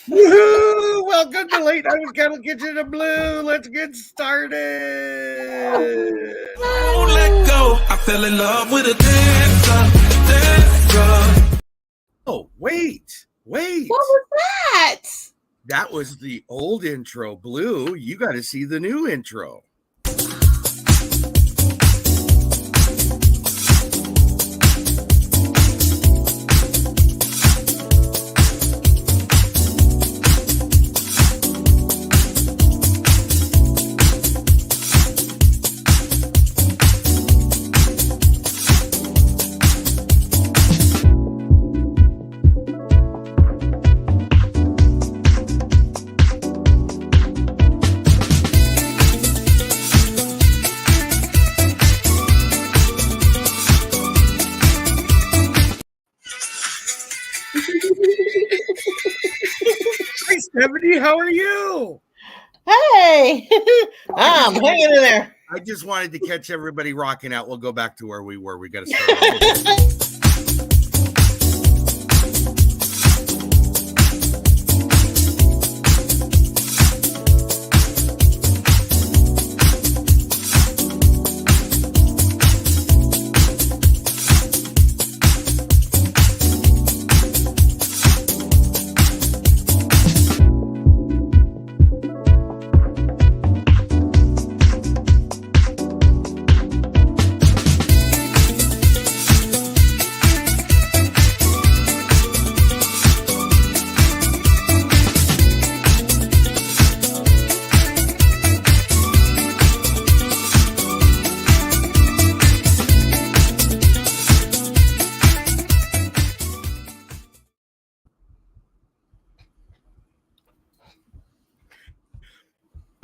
Woohoo! Welcome to Late Night with Kettle Kitchen and Blue. Let's get started. Won't let go. I fell in love with a dancer. Oh, wait. What was that? That was the old intro, Blue. You got to see the new intro. Hi, Stephanie. How are you? Hey, I'm hanging in there. I just wanted to catch everybody rocking out. We'll go back to where we were. We got to start.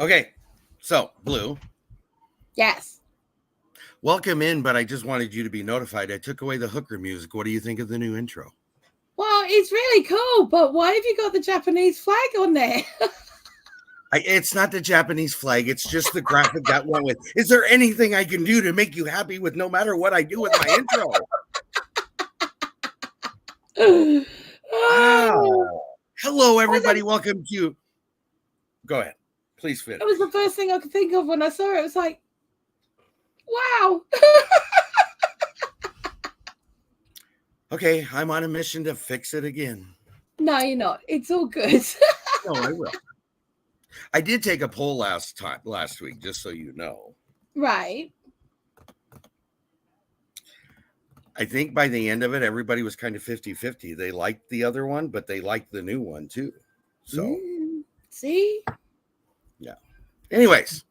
Okay, so Blue. Yes. Welcome in, but I just wanted you to be notified. I took away the hooker music. What do you think of the new intro? Well, it's really cool, but why have you got the Japanese flag on there? It's not the Japanese flag. It's just the graphic that went with. Is there anything I can do to make you happy with no matter what I do with my intro? Wow. Hello, everybody. Welcome to... Go ahead. Please finish. It was the first thing I could think of when I saw it. It was like, wow. Okay, I'm on a mission to fix it again. No, you're not. It's all good. No, I will. I did take a poll last week, just so you know. Right. I think by the end of it, everybody was kind of 50-50. They liked the other one, but they liked the new one too. So, see? Yeah. Anyways,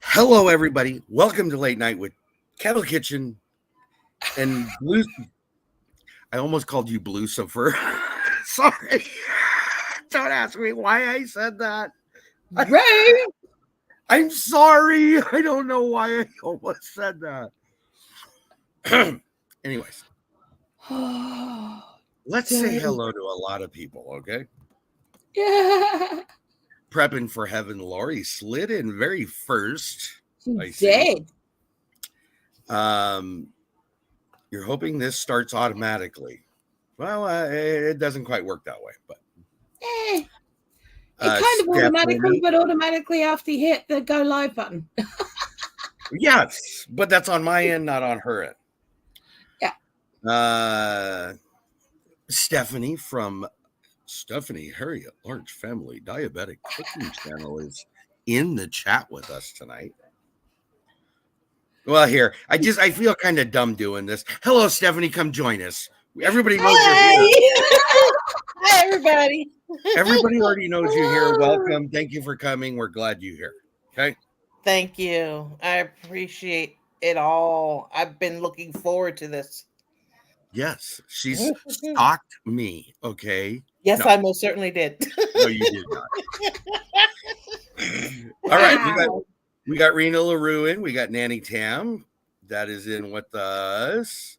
hello, everybody. Welcome to Late Night with Kettle Kitchen and Blue. I almost called you Blucifer. Sorry. Don't ask me why I said that. Right. I'm sorry. I don't know why I almost said that. Anyways, let's say hello to a lot of people, okay? Yeah. Prepping for heaven, Lori slid in very first. She did. You're hoping this starts automatically. Well, it doesn't quite work that way, but it kind of automatically, but automatically after you hit the go live button. Yes, but that's on my end, not on her end. Yeah. Stephanie from Stephanie Herriott, Large Family Diabetic Cooking Channel, is in the chat with us tonight. Well, here, I feel kind of dumb doing this. Hello, Stephanie, come join us. Everybody knows you're here. Hi, everybody. Everybody already knows you're here. Welcome. Thank you for coming. We're glad you're here. Okay. Thank you. I appreciate it all. I've been looking forward to this. Yes, she's stalked me. Okay. Yes, no. I most certainly did. No, you did not. All right. We got Rena LaRue in. We got Nanny Tam that is in with us.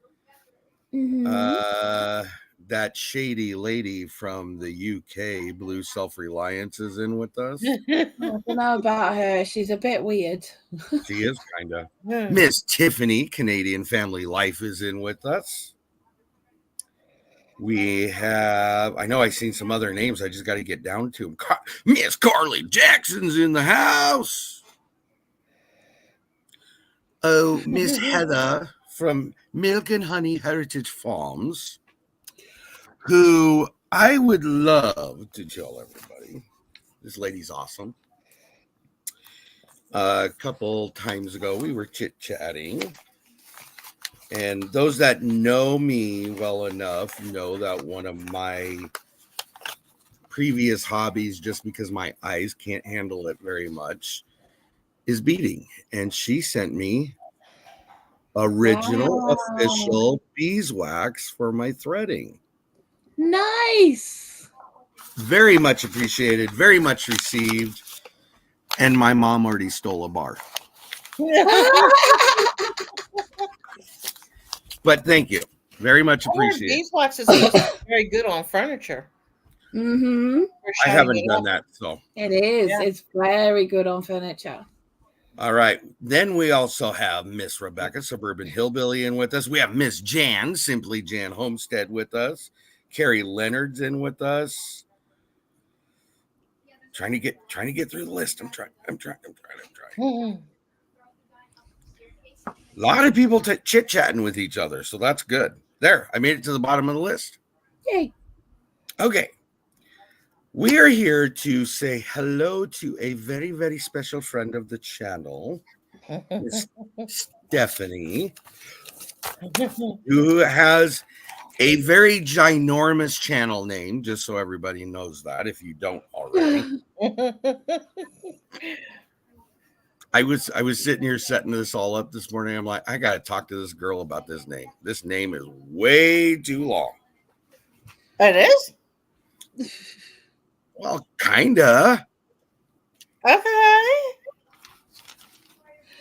That shady lady from the UK, Blue Self-Reliance, is in with us. I don't know about her. She's a bit weird. She is kind of. Miss Tiffany, Canadian Family Life, is in with us. We have, I know I've seen some other names. I just got to get down to them. Miss Carly Jackson's in the house. Oh, Miss Heather from Milk and Honey Heritage Farms, who I would love to tell everybody. This lady's awesome. A couple times ago, we were chit-chatting. And those that know me well enough know that one of my previous hobbies, just because my eyes can't handle it very much, is beading. And she sent me original official beeswax for my threading. Nice. Very much appreciated, very much received. And my mom already stole a bar. But thank you. Very much appreciated. Beeswax is supposed to be very good on furniture. Mm-hmm. I haven't done that, so. It is. Yeah. It's very good on furniture. All right. Then we also have Miss Rebecca, Suburban Hillbilly, in with us. We have Miss Jan, Simply Jan Homestead, with us. Carrie Leonard's in with us. Trying to get through the list. I'm trying. Mm-hmm. A lot of people chit-chatting with each other, so that's good. There, I made it to the bottom of the list. Yay. Okay. We are here to say hello to a very, very special friend of the channel, Miss Stephanie, who has a very ginormous channel name, just so everybody knows that, if you don't already. I was sitting here setting this all up this morning. I'm like, I got to talk to this girl about this name. This name is way too long. It is? Well, kinda. Okay.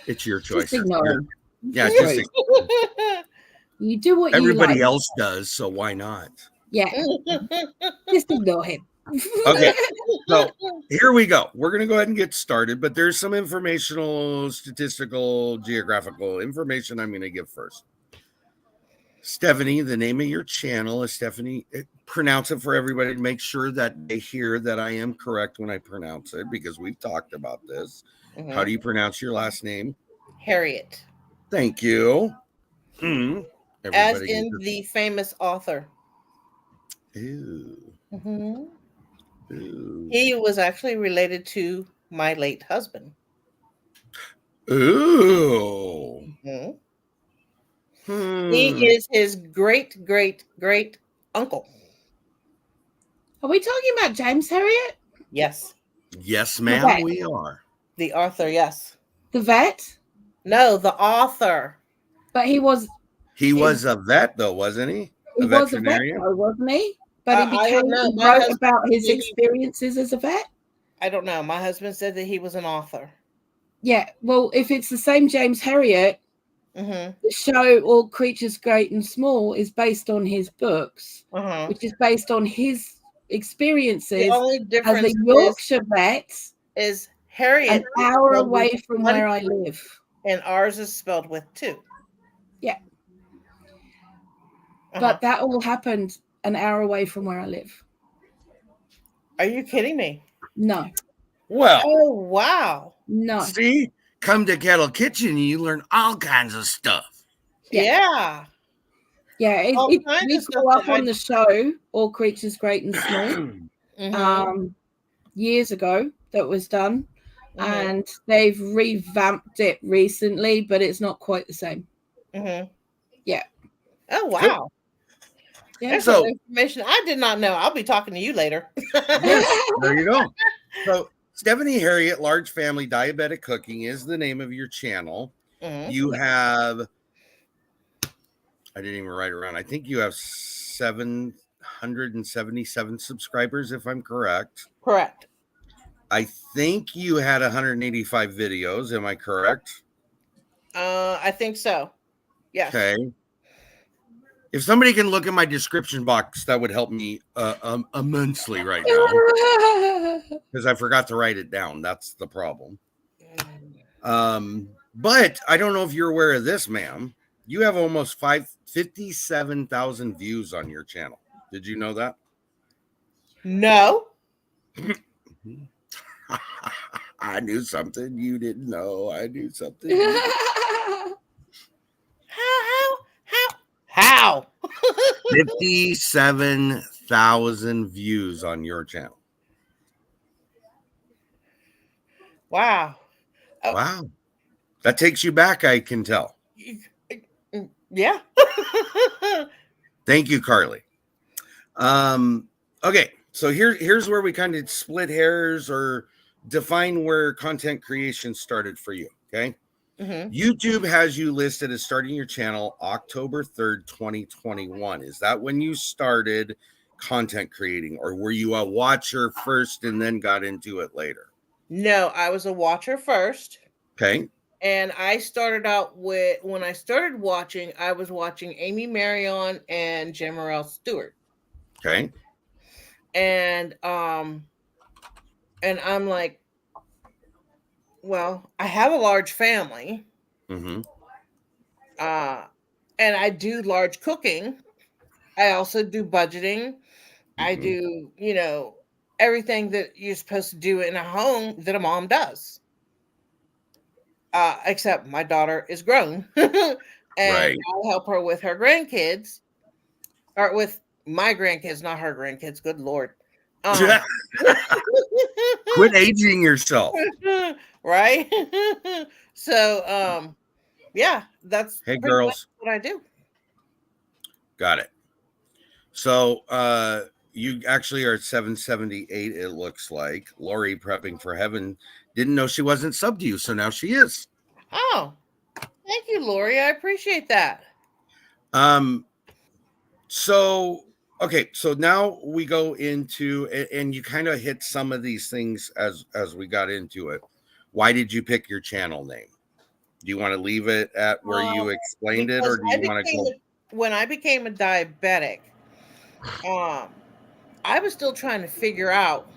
It's your choice. Just ignore him. Yeah, just you do what everybody you like. else does, so why not? Yeah. Just ignore him. Okay, so here we go. We're going to go ahead and get started, but there's some informational, statistical, geographical information I'm going to give first. Stephanie, the name of your channel is Stephanie. Pronounce it for everybody to make sure that they hear that I am correct when I pronounce it, because we've talked about this. Mm-hmm. How do you pronounce your last name? Herriott. Thank you. As in the famous author. Ew. Mm-hmm. Ooh. He was actually related to my late husband. Ooh. Mm-hmm. He is his great uncle. Are we talking about James Herriott? Yes. Yes, ma'am, we are. The author, yes. The vet? No, the author. But he was a vet, though, wasn't he? He was a vet, though, wasn't he? But he wrote about his experiences as a vet. I don't know. My husband said that he was an author. Yeah. Well, if it's the same James Herriott, the show All Creatures Great and Small is based on his books, which is based on his experiences the only difference as a Yorkshire vet is Herriott an hour away from where I live. And ours is spelled with 2. Yeah. But that all happened an hour away from where I live. Are you kidding me? No. Well. Oh, wow. No. See? Come to Kettle Kitchen and you learn all kinds of stuff. Yeah. Yeah. We grew up on the show, All Creatures Great and Small, years ago that was done. And they've revamped it recently, but it's not quite the same. Yeah. Oh, wow. Yeah. There's some information I did not know. I'll be talking to you later. There you go. So, Stephanie Herriott, Large Family Diabetic Cooking is the name of your channel. You have, I didn't even write it around. I think you have 777 subscribers, if I'm correct. Correct. I think you had 185 videos. Am I correct? I think so. Yes. Okay. If somebody can look at my description box, that would help me immensely right now, because I forgot to write it down. That's the problem. But I don't know if you're aware of this, ma'am. You have almost 57,000 views on your channel. Did you know that? No. I knew something you didn't know. I knew something. How? 57,000 views on your channel. Wow. Oh. Wow. That takes you back, I can tell. Yeah. Thank you, Carly. Okay, so here's where we kind of split hairs or define where content creation started for you. Okay. Mm-hmm. YouTube has you listed as starting your channel October 3rd, 2021. Is that when you started content creating, or were you a watcher first and then got into it later? No, I was a watcher first. Okay. And I started out with, when I started watching, I was watching Amy Marion and Jamarelle Stewart. Okay. And I'm like, well, I have a large family. Mm-hmm. And I do large cooking. I also do budgeting. Mm-hmm. I do, everything that you're supposed to do in a home that a mom does. Except my daughter is grown. And Right. I help her with her grandkids. Or with my grandkids, not her grandkids. Good Lord. Quit aging yourself. Right? So, yeah, that's Hey, pretty much girls. what I do. Got it. So you actually are at 778, it looks like. Lori, prepping for heaven, didn't know she wasn't subbed to you, so now she is. Oh, thank you, Lori. I appreciate that. So okay, so now we go into, and you kind of hit some of these things as we got into it. Why did you pick your channel name? Do you want to leave it at where you explained it, or do you want to go? When I became a diabetic, I was still trying to figure out,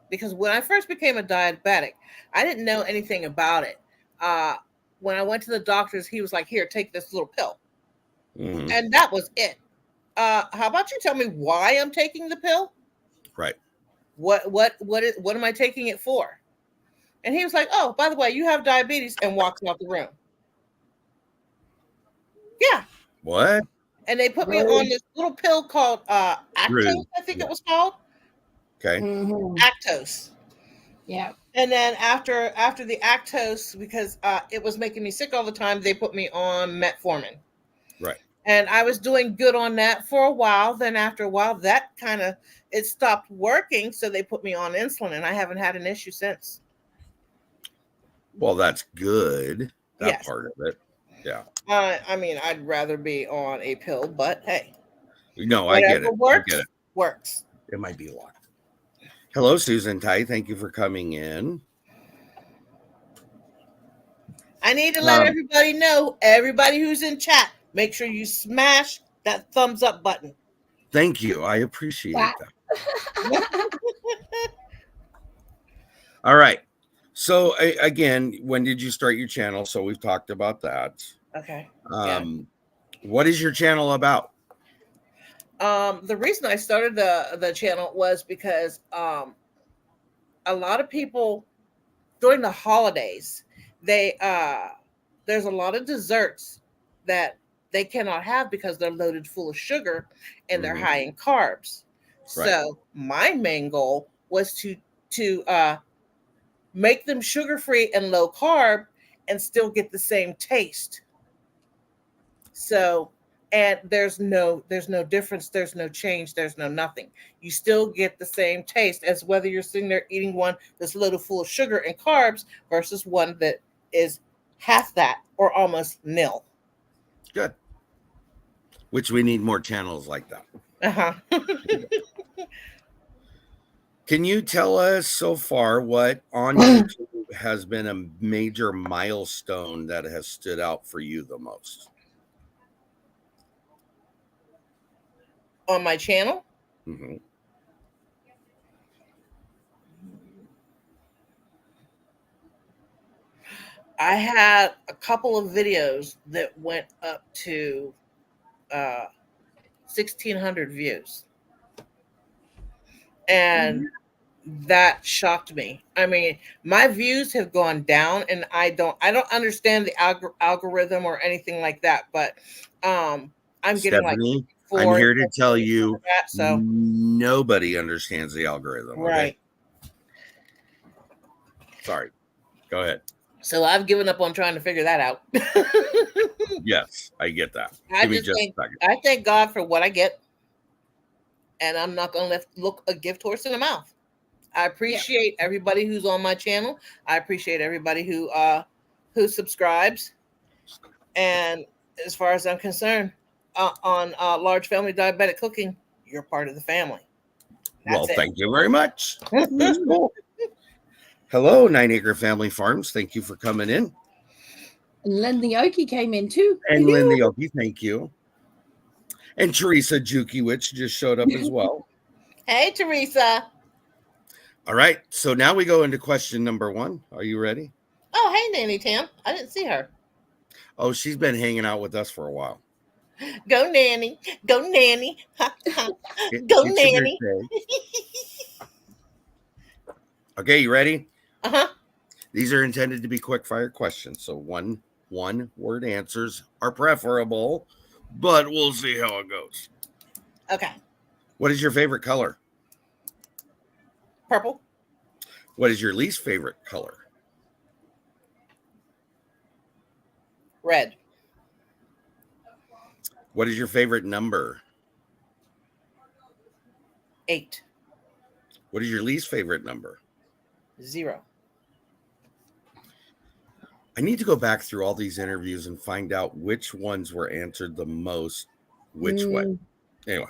because when I first became a diabetic, I didn't know anything about it. When I went to the doctors, he was like, "Here, take this little pill," and that was it. How about you tell me why I'm taking the pill? Right. What am I taking it for? And he was like, "Oh, by the way, you have diabetes," and walks out the room. Yeah. What? And they put me on this little pill called Actos, I think it was called. Okay. Mm-hmm. Actos. Yeah. And then after the Actos, because it was making me sick all the time, they put me on metformin. Right. And I was doing good on that for a while. Then after a while, that it stopped working. So they put me on insulin, and I haven't had an issue since. Well, that's good. That Yes. part of it. Yeah. I mean, I'd rather be on a pill, but hey. No, I get it. Works, I get it. Works. It might be locked. Hello, Susan Tai. Thank you for coming in. I need to let everybody know, everybody who's in chat, make sure you smash that thumbs up button. Thank you. I appreciate that. All right. So again, when did you start your channel? So we've talked about that. Okay. What is your channel about? The reason I started the channel was because a lot of people during the holidays, there's a lot of desserts that they cannot have because they're loaded full of sugar and they're high in carbs. Right. So my main goal was to make them sugar-free and low carb and still get the same taste. So, and there's no difference, there's no change, there's no nothing. You still get the same taste as whether you're sitting there eating one that's loaded full of sugar and carbs versus one that is half that or almost nil. Good. Which we need more channels like that. Can you tell us so far what on YouTube has been a major milestone that has stood out for you the most? On my channel? I had a couple of videos that went up to 1,600 views. And that shocked me. I mean, my views have gone down, and I don't understand the algorithm or anything like that. But I'm getting like Stephanie, I'm 4 here to tell you, that, so nobody understands the algorithm. Okay? right. Sorry. Go ahead. So I've given up on trying to figure that out. Yes, I get that. I Give me just just think a second. I thank God for what I get, and I'm not going to look a gift horse in the mouth. I appreciate everybody who's on my channel. I appreciate everybody who subscribes. And as far as I'm concerned, on Large Family Diabetic Cooking, you're part of the family. Well, thank you very much. That's cool. Hello, 9 Acre Family Farms. Thank you for coming in. And Lindy Oki came in too. And Lindy Oki, thank you. And Teresa Jukiewicz just showed up as well. Hey, Teresa. All right. So now we go into question number 1. Are you ready? Oh, hey, Nanny Tam. I didn't see her. Oh, she's been hanging out with us for a while. Go, Nanny. Go, Nanny. Go, Nanny. Okay, you ready? Uh-huh. These are intended to be quick fire questions. So one word answers are preferable, but we'll see how it goes. Okay. What is your favorite color? Purple. What is your least favorite color? Red. What is your favorite number? 8. What is your least favorite number? 0. I need to go back through all these interviews and find out which ones were answered the most, which way. Anyway,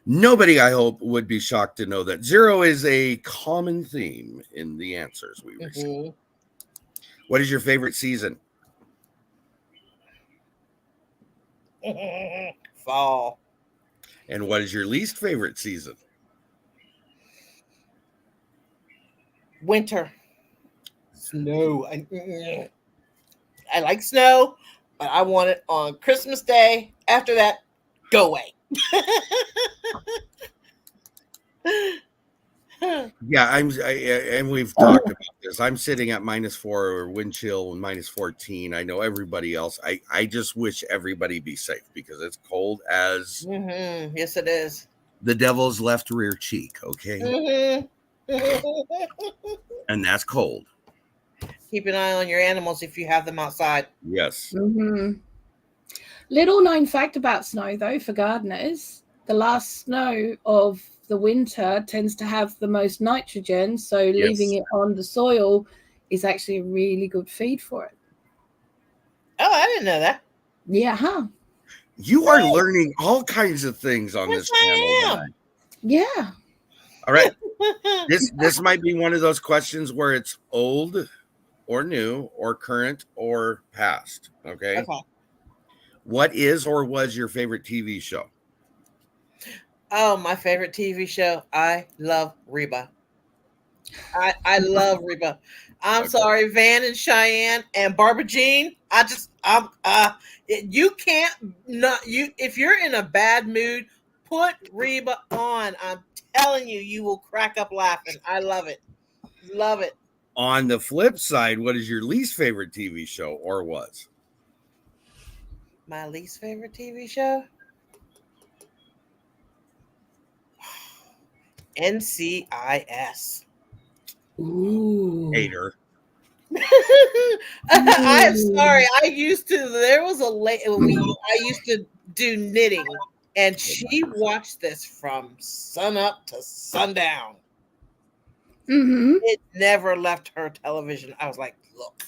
nobody, I hope, would be shocked to know that 0 is a common theme in the answers we receive. What is your favorite season? Fall. And what is your least favorite season? Winter. Snow. I like snow, but I want it on Christmas Day. After that, go away. Yeah, and we've talked about this. I'm sitting at -4 wind chill and -14. I know everybody else. I just wish everybody be safe because it's cold as yes, it is. The devil's left rear cheek. Okay, and that's cold. Keep an eye on your animals if you have them outside. Yes. Little known fact about snow, though, for gardeners: the last snow of the winter tends to have the most nitrogen, so leaving it on the soil is actually a really good feed for it. Oh, I didn't know that. Yeah, huh? You are learning all kinds of things on this channel. Yeah. All right. This might be one of those questions where it's old or new or current or past. Okay. What is or was your favorite TV show? Oh, my favorite TV show. I love Reba. I love Reba. I'm sorry, Van and Cheyenne and Barbara Jean. You can't not you if you're in a bad mood, put Reba on. I'm telling you, you will crack up laughing. I love it. Love it. On the flip side, what is your least favorite TV show or was? My least favorite TV show? NCIS. Ooh. Hater. I'm sorry. There was a lady I used to do knitting, and she watched this from sun up to sundown. It never left her television. I was like, look,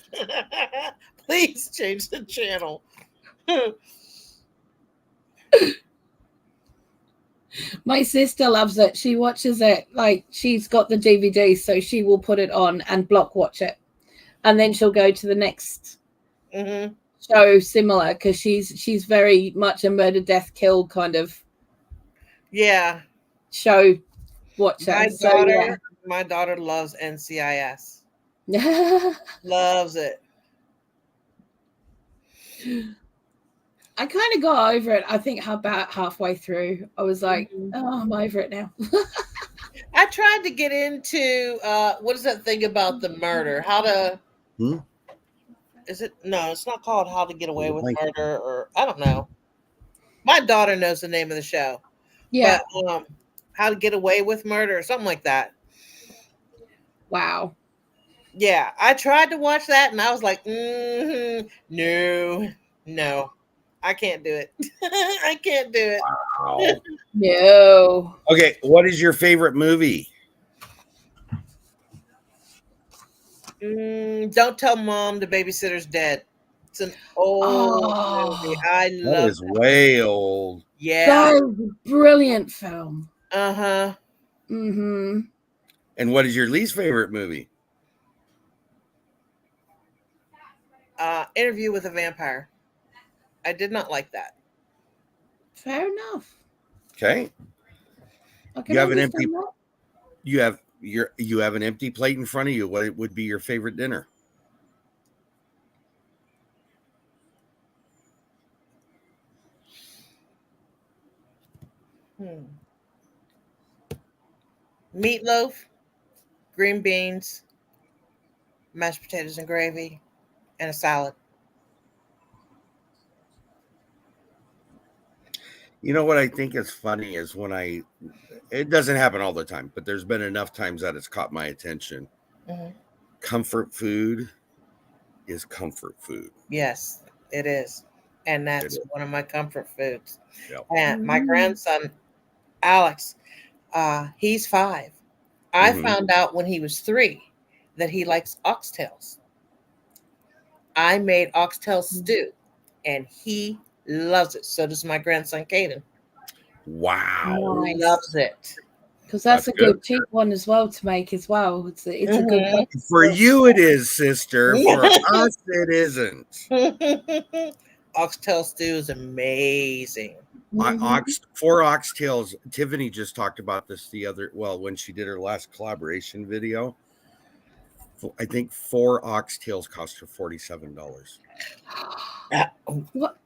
please change the channel. My sister loves it. She watches it like she's got the DVD, so she will put it on and block watch it, and then she'll go to the next show similar because she's very much a murder, death, kill kind of show watcher. My daughter loves NCIS. Loves it. I kind of got over it. I think about halfway through, I was like, "Oh, I'm over it now." I tried to get into what is that thing about the murder? How to is it? No, it's not called How to Get Away with Murder, or I don't know. My daughter knows the name of the show. Yeah. But How to Get Away with Murder or something like that. Wow. Yeah, I tried to watch that and I was like, no, I can't do it. I can't do it. Wow. No. Okay, what is your favorite movie? Don't Tell Mom the Babysitter's Dead. It's an old movie. I love that. Is way old. Yeah. That is a brilliant film. Uh-huh. Mm-hmm. And what is your least favorite movie? Interview with a Vampire. I did not like that. Fair enough. Okay. Okay. You have an empty. You have an empty plate in front of you. What would be your favorite dinner? Meatloaf, green beans, mashed potatoes and gravy, and a salad. You know what I think is funny is when it doesn't happen all the time, but there's been enough times that it's caught my attention. Comfort food is comfort food. Yes, it is. And that's one of my comfort foods. Yep. And my grandson, Alex, he's 5. I found out when he was 3 that he likes oxtails. I made oxtail stew and he loves it. So does my grandson, Caden. Wow. He loves it. Because that's a good cheap one as well to make as well. It's a good one. For you it is, sister. For us it isn't. Oxtail stew is amazing. 4 oxtails. Tiffany just talked about this when she did her last collaboration video. I think 4 oxtails cost her $47.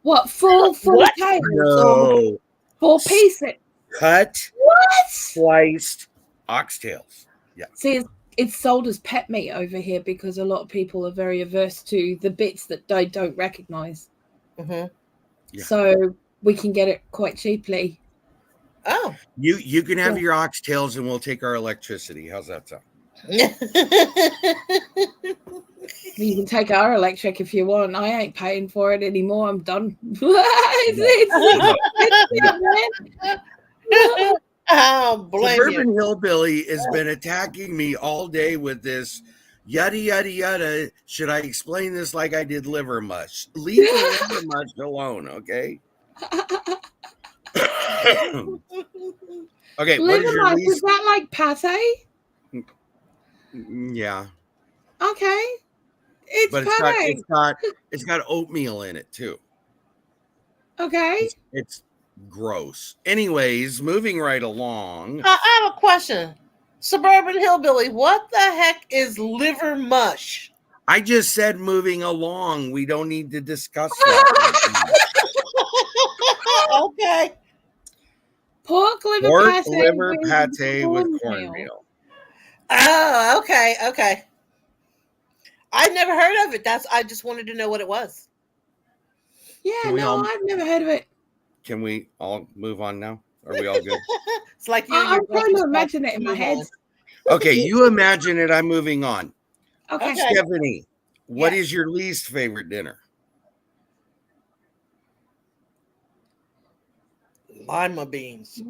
What? Full tails? No. Full pieces? Cut. What? Sliced oxtails. Yeah. See, it's sold as pet meat over here because a lot of people are very averse to the bits that they don't recognize. Yeah. So we can get it quite cheaply. Oh. You can have your oxtails and we'll take our electricity. How's that sound? You can take our electric if you want. I ain't paying for it anymore. I'm done. Suburban Hillbilly has been attacking me all day with this yada yada yada. Should I explain this like I did liver mush? Leave the liver mush alone, okay? Okay, what is your least? Is that like pate? Yeah. Okay. But it's got oatmeal in it too. Okay. It's gross. Anyways, moving right along. I have a question. Suburban Hillbilly, what the heck is liver mush? I just said moving along. We don't need to discuss that. Okay. Pork liver pate with cornmeal. Oh, okay. I never heard of it. I just wanted to know what it was. Yeah, I've never heard of it. Can we all move on now? Are we all good? It's like I'm trying to imagine it in my head. Okay, you imagine it. I'm moving on. Okay. Stephanie, what is your least favorite dinner? Lima beans.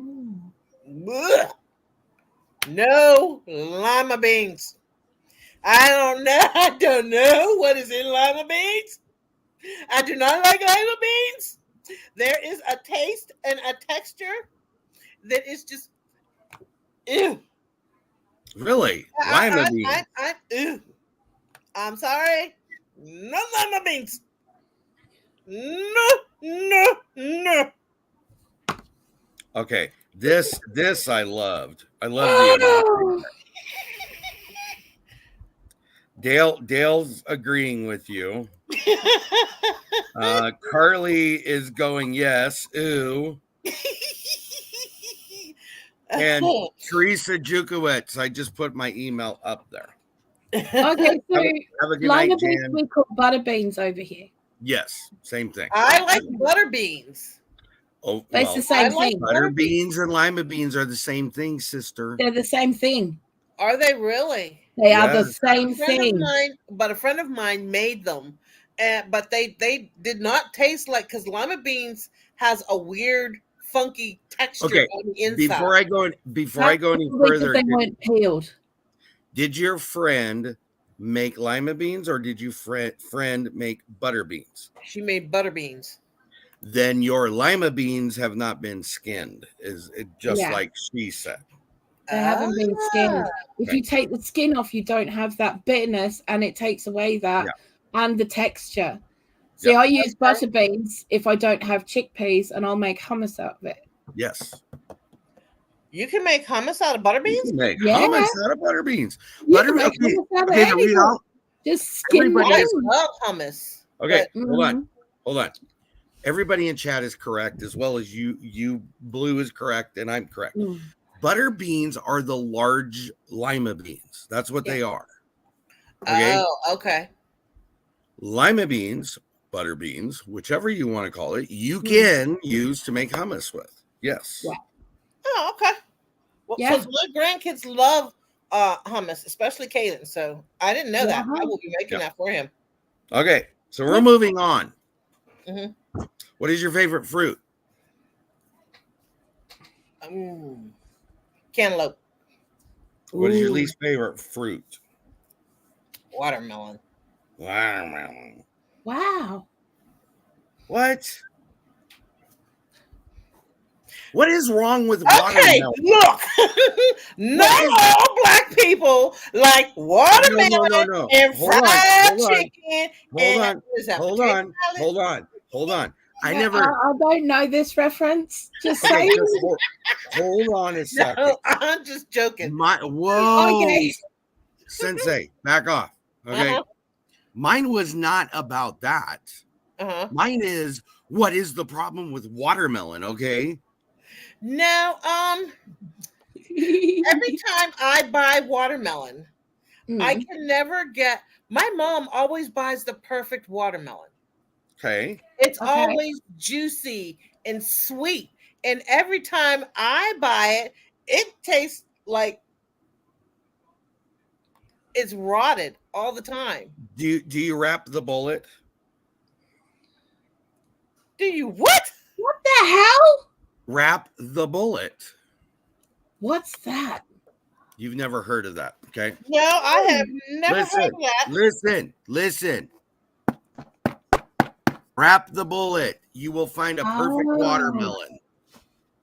No lima beans. I don't know what is in lima beans. I do not like lima beans. There is a taste and a texture that is just ew. Really? Lima beans. Ew. I'm sorry. No lima beans. No. Okay. This I loved. I love the Dale's agreeing with you. Carly is going yes. Ooh. And Teresa Jukowitz, I just put my email up there. Okay, so have a good lima night, beans Jan. we call butter beans over here. Yes, same thing. I like butter beans. Oh, But it's the same thing. Butter beans and lima beans are the same thing, sister. They're the same thing. Are they really? They are the same A friend thing. of mine, but a friend of mine made them, but they did not taste like, because lima beans has a weird, funky texture on the inside. Before I go any further, they weren't peeled. Did your friend make lima beans or did your friend make butter beans? She made butter beans. Then your lima beans have not been skinned, is it just like she said. They haven't been skinned. If you take the skin off, you don't have that bitterness, and it takes away that and the texture. See, I use butter beans if I don't have chickpeas, and I'll make hummus out of it. Yes. You can make hummus out of butter beans? You can make hummus out of butter beans. Just skin them. I love hummus. Okay, hold on. Everybody in chat is correct, as well as you. BLOO is correct, and I'm correct. Butter beans are the large lima beans. That's what they are. Okay. Oh, okay. Lima beans, butter beans, whichever you want to call it, you can use to make hummus with. Yes. Yeah. Oh, okay. Well, because my grandkids love hummus, especially Caden. So I didn't know that. I will be making that for him. Okay, so we're moving on. Mm-hmm. What is your favorite fruit? Cantaloupe. What is your least favorite fruit? Watermelon. Watermelon. Wow. What? What is wrong with watermelon? Okay, look. Not all black people like watermelon and fried chicken. Hold on. I don't know this reference. Just saying. Hold on a second. No, I'm just joking. Whoa. Okay. Sensei, back off. Okay. Mine was not about that. Mine is, what is the problem with watermelon? Okay. Now, every time I buy watermelon, I can never get. My mom always buys the perfect watermelon. Okay. It's always juicy and sweet, and every time I buy it, it tastes like it's rotted all the time. Do you wrap the bullet? Do you what? What the hell? Wrap the bullet. What's that? You've never heard of that, okay? No, I have never heard of that. Listen. Wrap the bullet. You will find a perfect watermelon.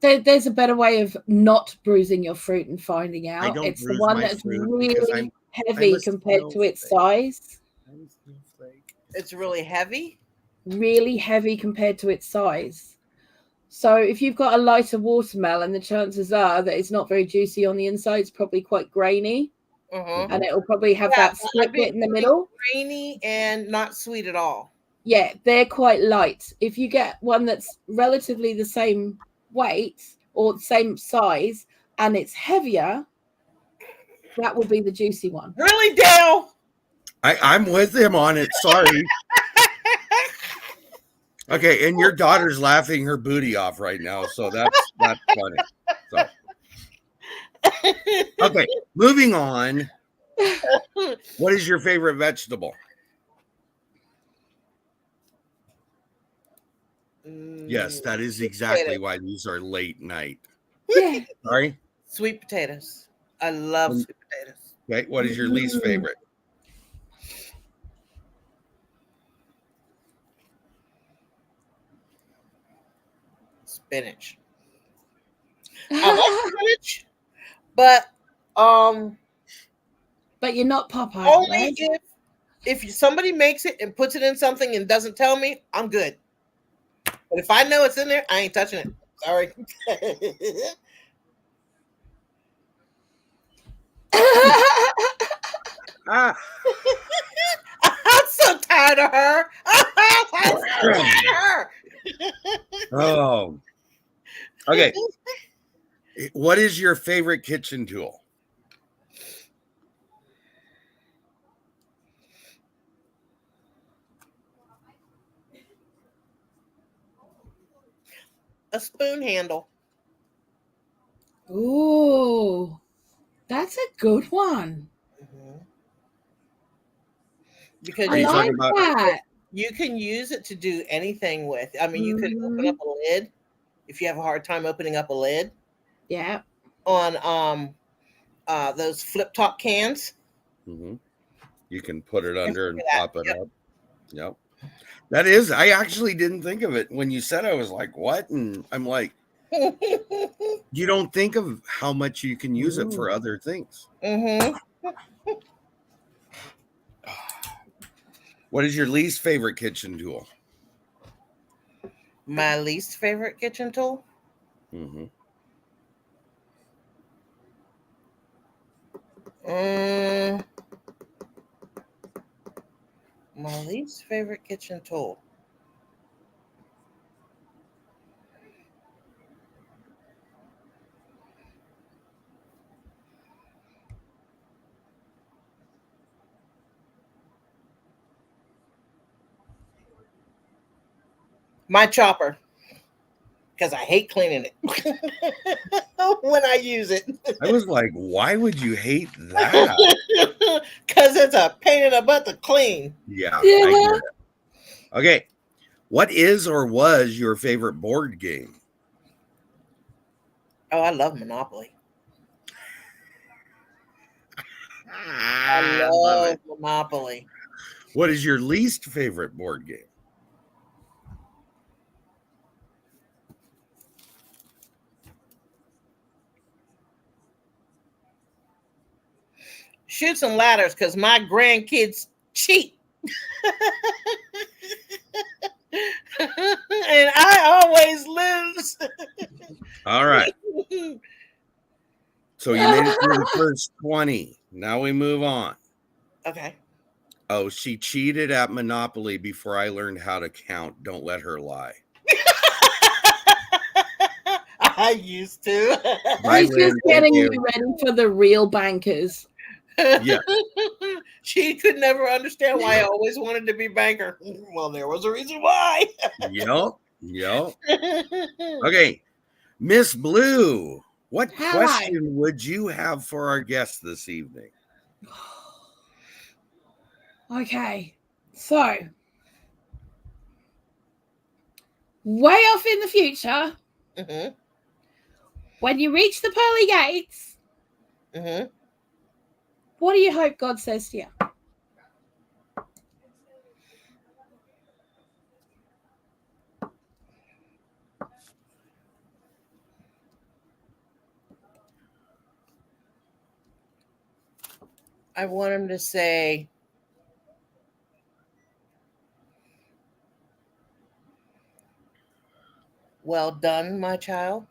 There's a better way of not bruising your fruit and finding out. It's the one that's really heavy compared to its size. It's really heavy? Really heavy compared to its size. So if you've got a lighter watermelon, the chances are that it's not very juicy on the inside. It's probably quite grainy. And it will probably have that split bit in the middle. Grainy and not sweet at all. Yeah, they're quite light. If you get one that's relatively the same weight or same size and it's heavier, that will be the juicy one. Really, Dale? I'm with him on it. Sorry. Okay, and your daughter's laughing her booty off right now, so that's funny. So. Okay, moving on. What is your favorite vegetable? Yes, that is exactly why these are late night. Yeah. Sorry? Sweet potatoes. I love sweet potatoes. Okay, what is your least favorite? Spinach. I love spinach, but you're not Popeye. Only right? if somebody makes it and puts it in something and doesn't tell me, I'm good. But if I know it's in there, I ain't touching it. Sorry. I'm so tired of her. I'm so tired of her. Oh. Okay. What is your favorite kitchen tool? A spoon handle. Ooh, that's a good one. Because I like that. You can use it to do anything with. I mean, you could open up a lid if you have a hard time opening up a lid. Yeah. On those flip top cans. Mm-hmm. You can put it under and pop it up. Yep. That is, I actually didn't think of it. When you said, I was like, what? And I'm like, you don't think of how much you can use it for other things. Mm-hmm. What is your least favorite kitchen tool? My least favorite kitchen tool? Mm-hmm. My least favorite kitchen tool. My chopper, because I hate cleaning it when I use it. I was like, why would you hate that? Because it's a pain in the butt to clean. Yeah. I get it. Okay. What is or was your favorite board game? Oh, I love Monopoly. I love Monopoly. What is your least favorite board game? Chutes and Ladders, because my grandkids cheat. And I always lose. All right. So you made it through the first 20. Now we move on. Okay. Oh, she cheated at Monopoly before I learned how to count. Don't let her lie. I used to. She's just getting you ready for the real bankers. Yeah. She could never understand why I always wanted to be banker. Well, there was a reason why. Yep. Okay. Miss BLOO, what question would you have for our guest this evening? Okay. So, way off in the future, when you reach the pearly gates, what do you hope God says to you? I want him to say, well done, my child.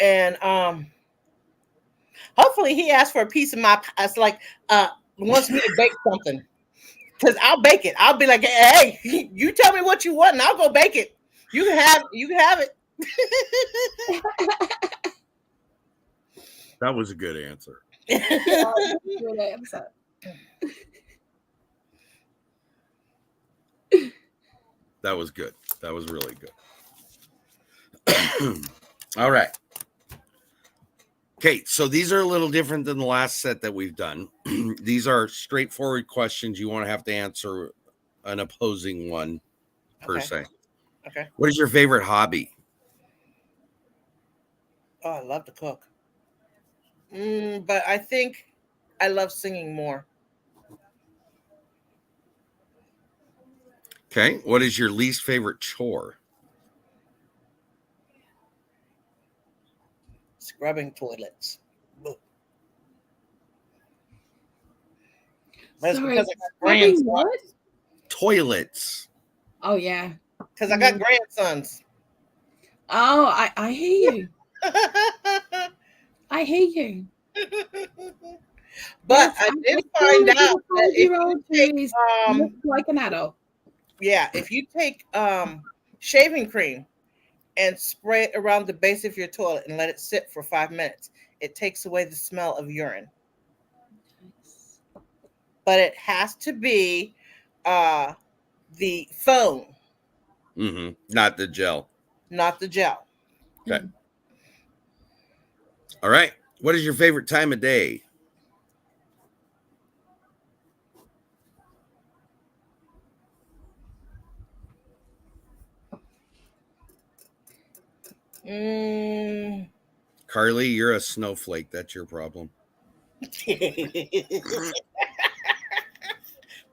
And hopefully he asked for a piece of my pie. It's like wants me to bake something. Because I'll bake it. I'll be like, hey, you tell me what you want and I'll go bake it. You can have it. That was a good answer. Good answer. That was good. That was really good. All right. Okay, so these are a little different than the last set that we've done. These are straightforward questions. You won't have to answer an opposing one per se. Okay. What is your favorite hobby? Oh, I love to cook. But I think I love singing more. Okay. What is your least favorite chore? Scrubbing toilets. That's because I got grandsons. Toilets. Oh, yeah. Because I got grandsons. Oh, I hear you. I hear you. But Yes, I did find out that if year-old you take, who looks like an adult. yeah, if you take shaving cream and spray it around the base of your toilet and let it sit for 5 minutes, it takes away the smell of urine. But it has to be the foam, Not the gel. not the gel. Okay. All right. What is your favorite time of day? Carly, you're a snowflake. That's your problem.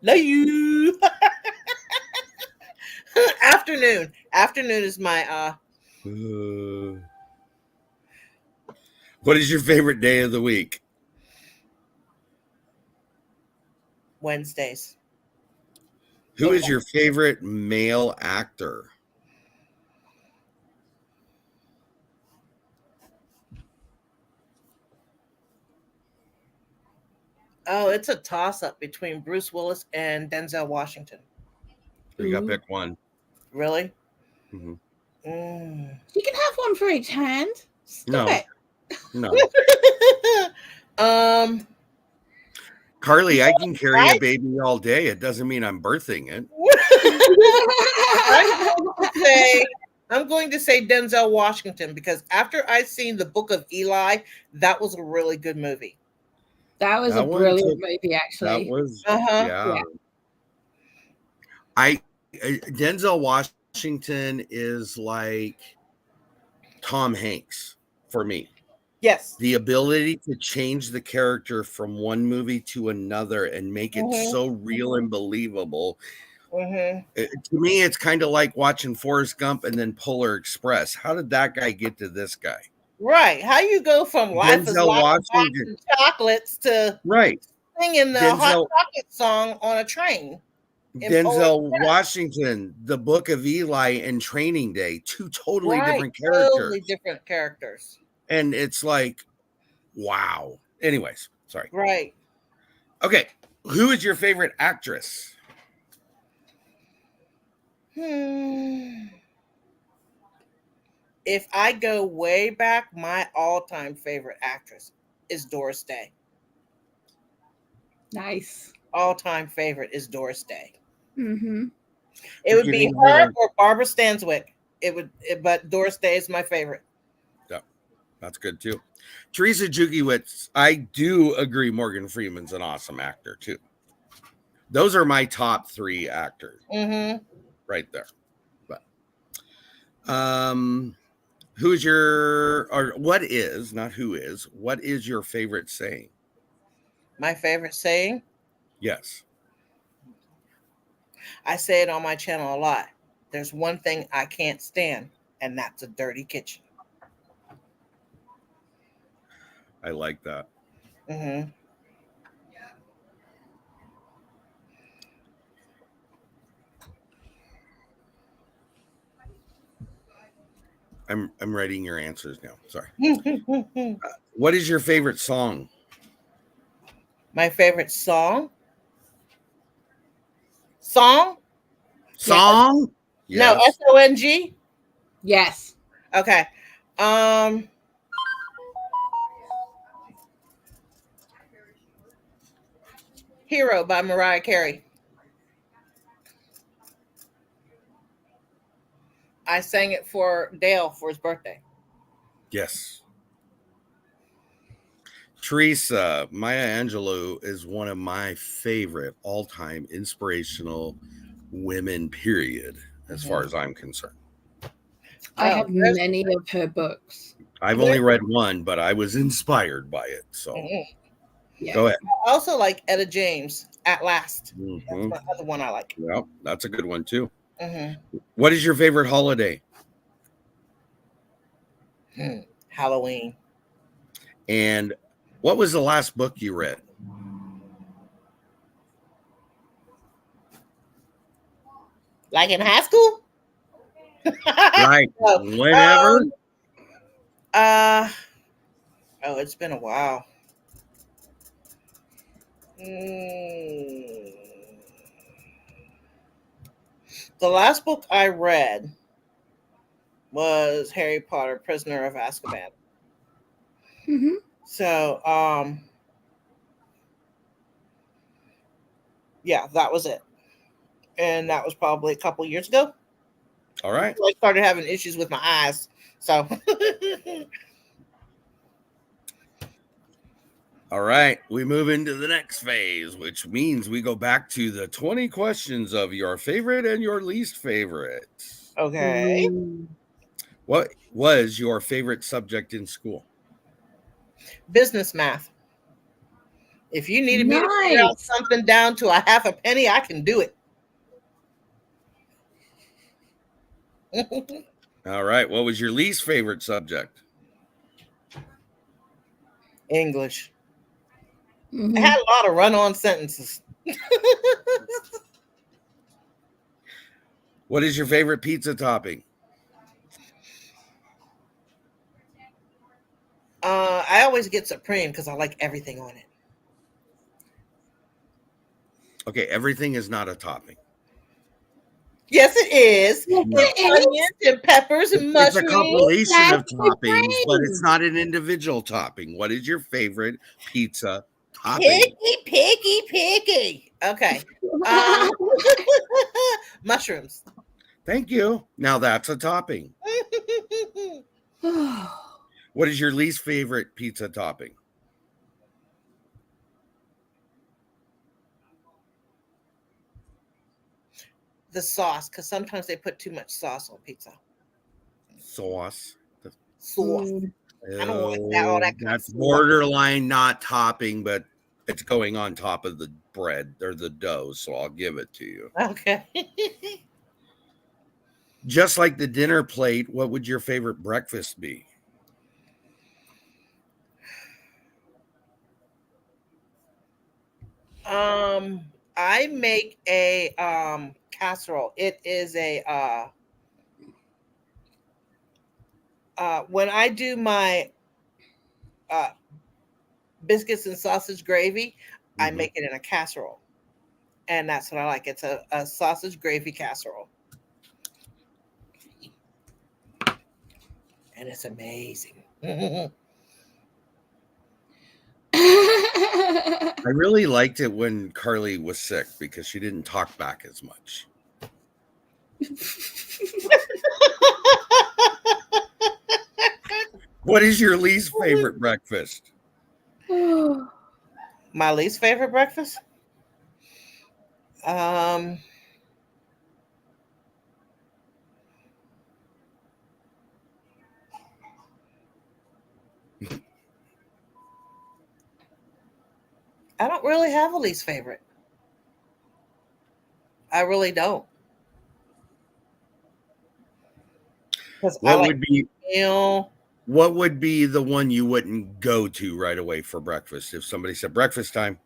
Love you. Afternoon. Afternoon is my What is your favorite day of the week? Wednesdays. Who is your favorite male actor? Oh, it's a toss-up between Bruce Willis and Denzel Washington. You got to pick one. Really? Mm-hmm. You can have one for each hand. Stop it. No. Carly, I can carry a baby all day. It doesn't mean I'm birthing it. I'm going to say Denzel Washington because after I seen The Book of Eli, that was a really good movie. That was a brilliant movie, actually. That was, yeah. Denzel Washington is like Tom Hanks for me. Yes. The ability to change the character from one movie to another and make it so real and believable. To me, it's kind of like watching Forrest Gump and then Polar Express. How did that guy get to this guy? Right. How you go from life is like chocolates to singing the hot chocolate song on a train. Denzel Washington, The Book of Eli, and Training Day, two totally different characters. Totally different characters. And it's like, wow. Anyways, sorry. Right. Okay. Who is your favorite actress? If I go way back, my all-time favorite actress is Doris Day. Nice. All-time favorite is Doris Day. It would be her or Barbara Stanwyck. But Doris Day is my favorite. Yeah, that's good too. Teresa Jukiewicz, I do agree. Morgan Freeman's an awesome actor too. Those are my top 3 actors right there. But who's your, or what is, not who is, what is your favorite saying? My favorite saying? Yes. I say it on my channel a lot. There's one thing I can't stand, and that's a dirty kitchen. I like that. I'm writing your answers now. Sorry. What is your favorite song? My favorite song? Song? Song? Yes. No, S-O-N-G? Yes. Okay. Hero by Mariah Carey. I sang it for Dale for his birthday. Yes. Teresa, Maya Angelou is one of my favorite all-time inspirational women, period, as far as I'm concerned. I have many of her books. I've only read one, but I was inspired by it. So go ahead. I also like Etta James, At Last. That's my other one I like. Yeah, that's a good one too. What is your favorite holiday? Halloween. And what was the last book you read? Like in high school? Right. Whenever? Oh, it's been a while. The last book I read was Harry Potter, Prisoner of Azkaban. Mm-hmm. So, yeah, that was it. And that was probably a couple years ago. All right. I started having issues with my eyes. So, all right. We move into the next phase, which means we go back to the 20 questions of your favorite and your least favorite. okay. What was your favorite subject in school? Business math. If you needed me to figure out something down to a half a penny, I can do it. All right. What was your least favorite subject? English. Mm-hmm. I had a lot of run-on sentences. What is your favorite pizza topping? I always get supreme because I like everything on it. Okay, everything is not a topping. Yes, it is. No. Onions and peppers and mushrooms. It's a compilation of That's toppings, but supreme. it's not an individual topping. What is your favorite pizza topping? Picky. Okay. Mushrooms. Thank you. Now that's a topping. What is your least favorite pizza topping? The sauce, because sometimes they put too much sauce on pizza. Sauce. Sauce. I don't like that. All that That's borderline not topping, but it's going on top of the bread or the dough, so I'll give it to you. Okay. Just like the dinner plate, what would your favorite breakfast be? I make a casserole. It is a when I do my biscuits and sausage gravy, I make it in a casserole. And that's what I like. It's a sausage gravy casserole. And it's amazing. I really liked it when Carly was sick because she didn't talk back as much. What is your least favorite breakfast? My least favorite breakfast? I don't really have a least favorite. I really don't. What would be the one you wouldn't go to right away for breakfast if somebody said breakfast time?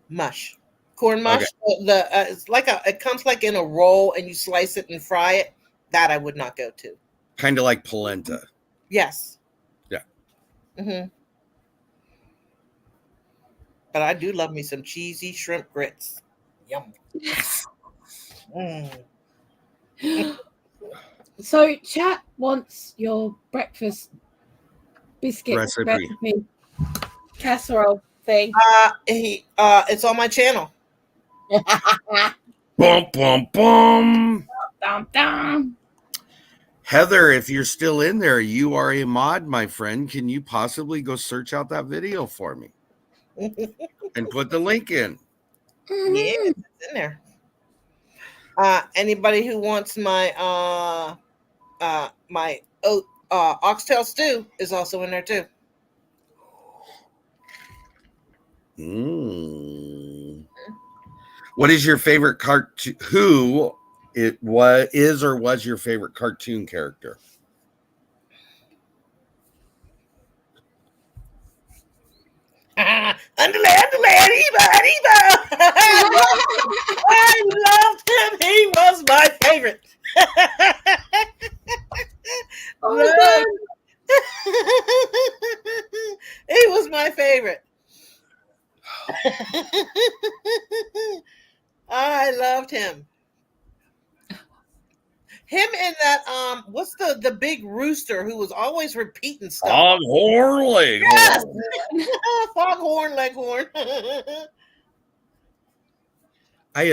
Mush, corn mush. Okay. It's like it comes like in a roll, and you slice it and fry it. That I would not go to. Kind of like polenta. Yes. Yeah. But I do love me some cheesy shrimp grits. Yum. So chat wants your breakfast biscuit recipe casserole thing. It's on my channel. Bum bum bum. Dum, dum. Heather, if you're still in there, you are a mod, my friend. Can you possibly go search out that video for me and put the link in? Yeah, it's in there. Anybody who wants my my oxtail stew is also in there too. What is your favorite cartoon? Who is or was your favorite cartoon character? Underland, Eva. I loved him. He was my favorite. I loved him. Him and that what's the big rooster who was always repeating stuff? Foghorn Leghorn. Yes. Foghorn Leghorn. I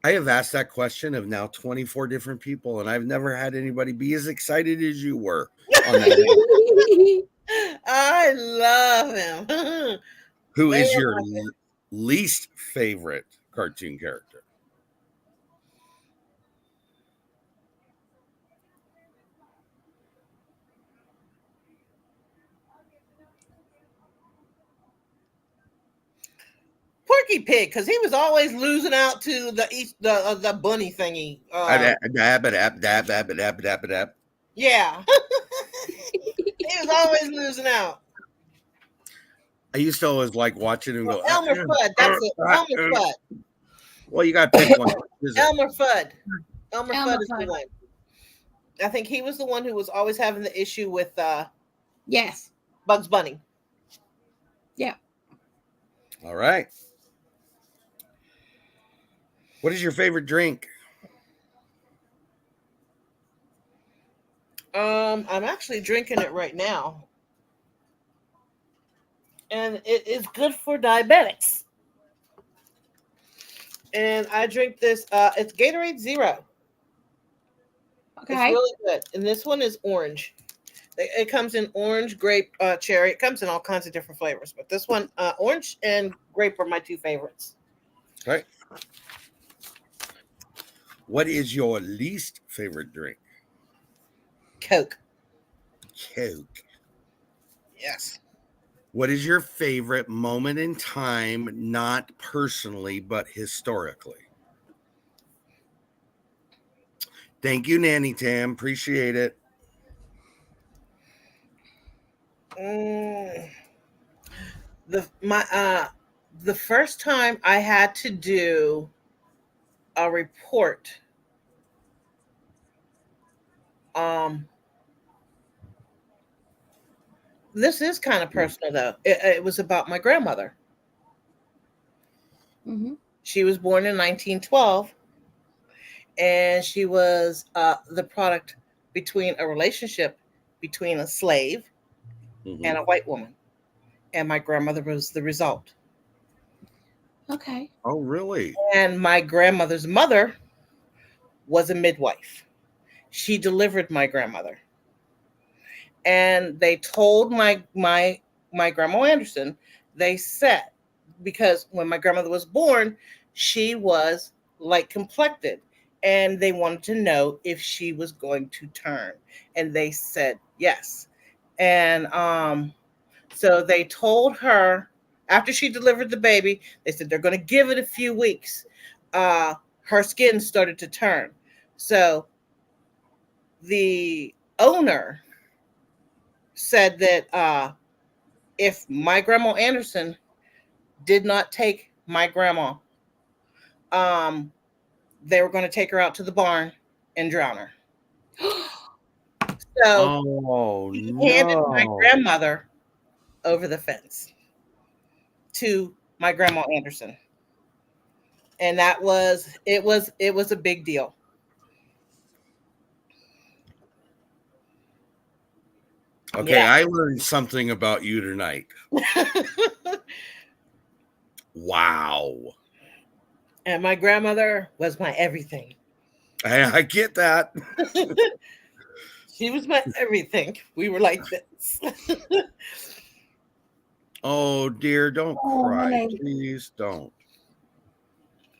have asked that question of now 24 different people, and I've never had anybody be as excited as you were on that. I love him. Who is your least favorite cartoon character? Porky Pig, because he was always losing out to the bunny thingy. Yeah. He was always losing out. I used to always like watching him go. Elmer Fudd. That's it. Elmer Fudd. Well, you got to pick one. Elmer Fudd. Elmer Fudd is the one. I think he was the one who was always having the issue with yes, Bugs Bunny. Yeah. All right. What is your favorite drink? I'm actually drinking it right now. And it is good for diabetics. And I drink this, it's Gatorade Zero. Okay. It's really good. And this one is orange. It comes in orange, grape, cherry. It comes in all kinds of different flavors. But this one, orange and grape are my two favorites. Okay. What is your least favorite drink? Coke. Coke. Yes. What is your favorite moment in time, not personally, but historically? Thank you, Nanny Tam. Appreciate it. The first time I had to do a report, this is kind of personal though. It was about my grandmother. Mm-hmm. She was born in 1912, and she was the product between a relationship between a slave and a white woman. And my grandmother was the result. Okay. Oh, really? And my grandmother's mother was a midwife. She delivered my grandmother. And they told my grandma Anderson, they said, because when my grandmother was born, she was light complected. And they wanted to know if she was going to turn. And they said yes. And so they told her, after she delivered the baby, they said they're going to give it a few weeks. Her skin started to turn. So the owner said that if my grandma Anderson did not take my grandma, they were going to take her out to the barn and drown her. So he handed my grandmother over the fence to my grandma Anderson. And it was a big deal. Okay, Yeah. I learned something about you tonight. Wow. And my grandmother was my everything. I get that. She was my everything. We were like this. Oh, dear, don't cry. Honey. Please don't.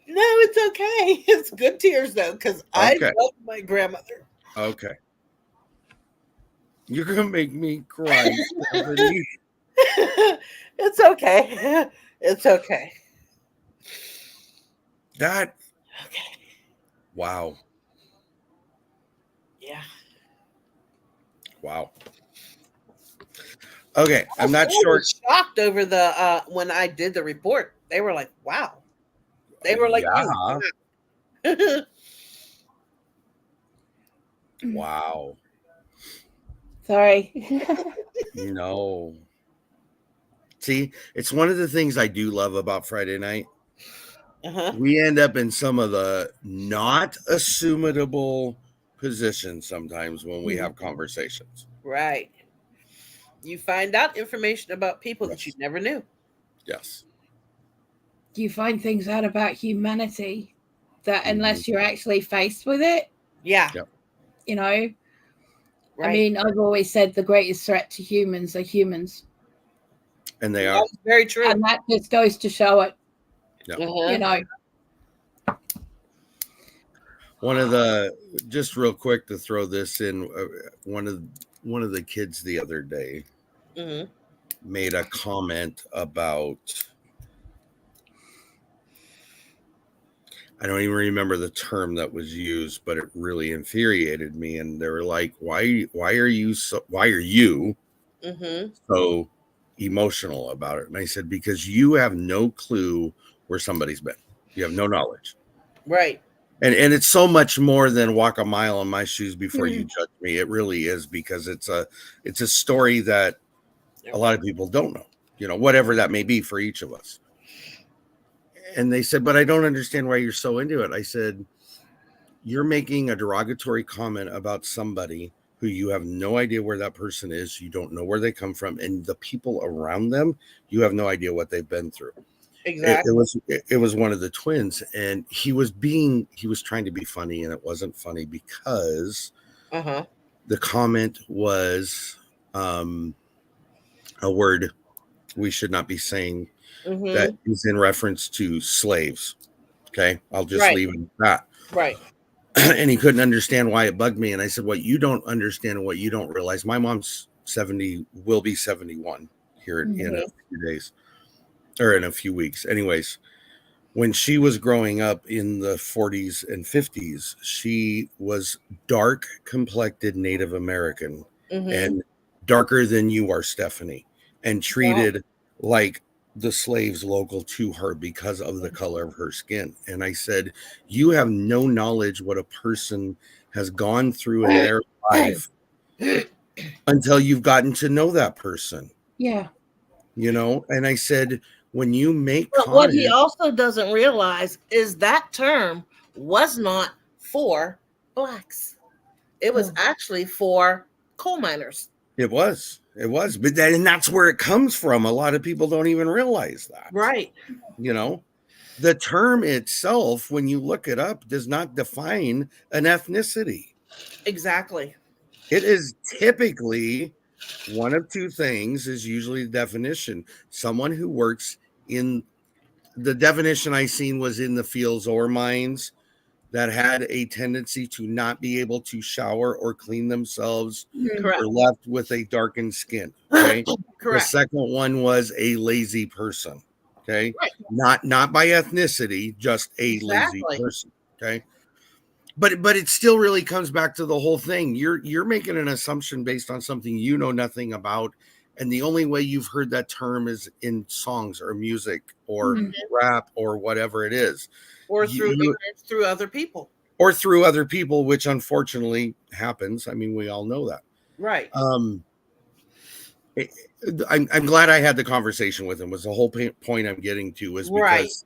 No, it's okay. It's good tears, though, because I love my grandmother. Okay. You're going to make me cry, Stephanie. It's okay. It's okay. That. Okay. Wow. Yeah. Wow. Okay, I'm not sure. Shocked over the when I did the report. They were like, "Wow." They were like, yeah. Wow. Sorry. No. See, it's one of the things I do love about Friday night. Uh-huh. We end up in some of the not assumable positions sometimes when we have conversations. Right. You find out information about people that you never knew. Yes. You find things out about humanity that unless you're actually faced with it, Yep. you know, Right. I mean, I've always said the greatest threat to humans are humans. And they are. That's very true. And that just goes to show it, Yep. you know. One of the, just real quick to throw this in, one of the kids the other day made a comment about, I don't even remember the term that was used, but it really infuriated me. And they were like, why are you so emotional about it? And I said, because you have no clue where somebody's been. You have no knowledge. Right. And it's so much more than walk a mile in my shoes before you judge me. It really is, because it's a story that a lot of people don't know, you know, whatever that may be for each of us. And they said, but I don't understand why you're so into it. I said, you're making a derogatory comment about somebody who you have no idea where that person is. You don't know where they come from. And the people around them, you have no idea what they've been through. Exactly. It was one of the twins, and he was trying to be funny, and it wasn't funny because the comment was a word we should not be saying that is in reference to slaves. Okay, I'll just leave it at that. Right. And he couldn't understand why it bugged me, and I said, "What you don't understand and what you don't realize." My mom's 70, will be 71 here in a few days. Or in a few weeks. Anyways, when she was growing up in the 40s and 50s, she was dark complected Native American and darker than you are, Stephanie, and treated like the slaves local to her because of the color of her skin. And I said, you have no knowledge what a person has gone through in their life until you've gotten to know that person. Yeah. You know, and I said, when you make what he also doesn't realize is that term was not for blacks. It was actually for coal miners. It was, but and that's where it comes from. A lot of people don't even realize that. Right. You know, the term itself, when you look it up, does not define an ethnicity. Exactly. It is typically one of two things is usually the definition. Someone who works in the definition I seen was in the fields or mines that had a tendency to not be able to shower or clean themselves. Correct. Or left with a darkened skin. Okay. Correct. The second one was a lazy person. Okay. Right. Not by ethnicity, just a lazy person. Okay. But it still really comes back to the whole thing. You're making an assumption based on something you know nothing about. And the only way you've heard that term is in songs or music or rap or whatever it is. Or through other people. Or through other people, which unfortunately happens. I mean, we all know that. Right. I'm glad I had the conversation with him. Was the whole point I'm getting to was because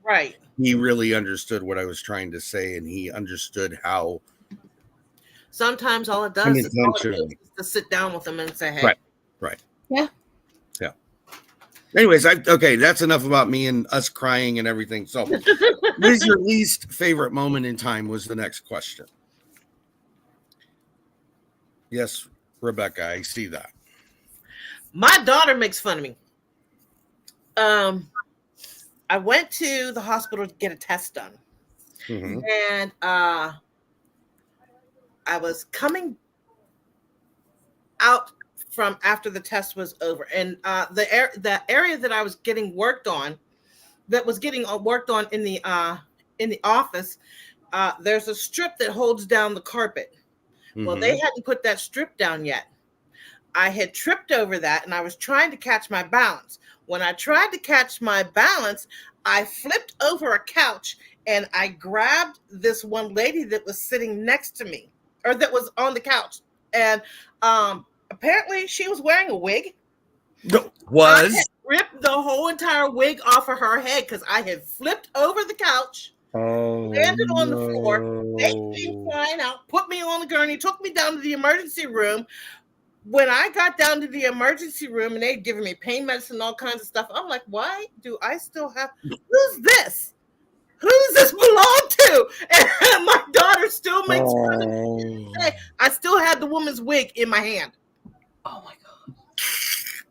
he really understood what I was trying to say, and he understood how. Sometimes all it does is to sit down with them and say, "Hey, right, yeah." Anyways, okay, that's enough about me and us crying and everything. So, what is your least favorite moment in time? Was the next question. Yes, Rebecca, I see that. My daughter makes fun of me. I went to the hospital to get a test done. And I was coming out from after the test was over. And the area that I was getting worked on, in the office, there's a strip that holds down the carpet. Well, they hadn't put that strip down yet. I had tripped over that and I was trying to catch my balance. When I tried to catch my balance, I flipped over a couch and I grabbed this one lady that was sitting next to me, or that was on the couch. And apparently she was wearing a wig. Was? ripped the whole entire wig off of her head because I had flipped over the couch, landed on the floor. They came flying out, put me on the gurney, took me down to the emergency room. When I got down to the emergency room and they'd given me pain medicine and all kinds of stuff, I'm like, why do I still have, who's this? Who does this belong to? And my daughter still makes fun of me. I still had the woman's wig in my hand. Oh my God.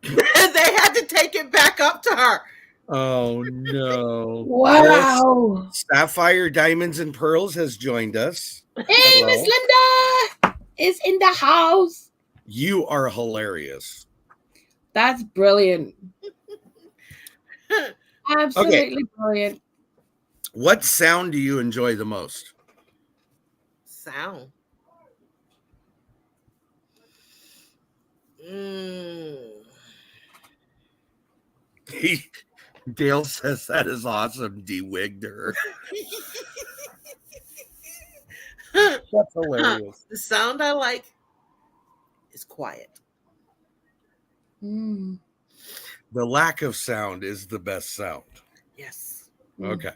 And they had to take it back up to her. Oh no. Wow. Sapphire Diamonds and Pearls has joined us. Hey, Miss Linda is in the house. You are hilarious. That's brilliant. Absolutely brilliant. What sound do you enjoy the most? Sound. Dale says that is awesome. De-wigged her. That's hilarious. The sound I like is quiet. Mm. The lack of sound is the best sound. Yes. Okay.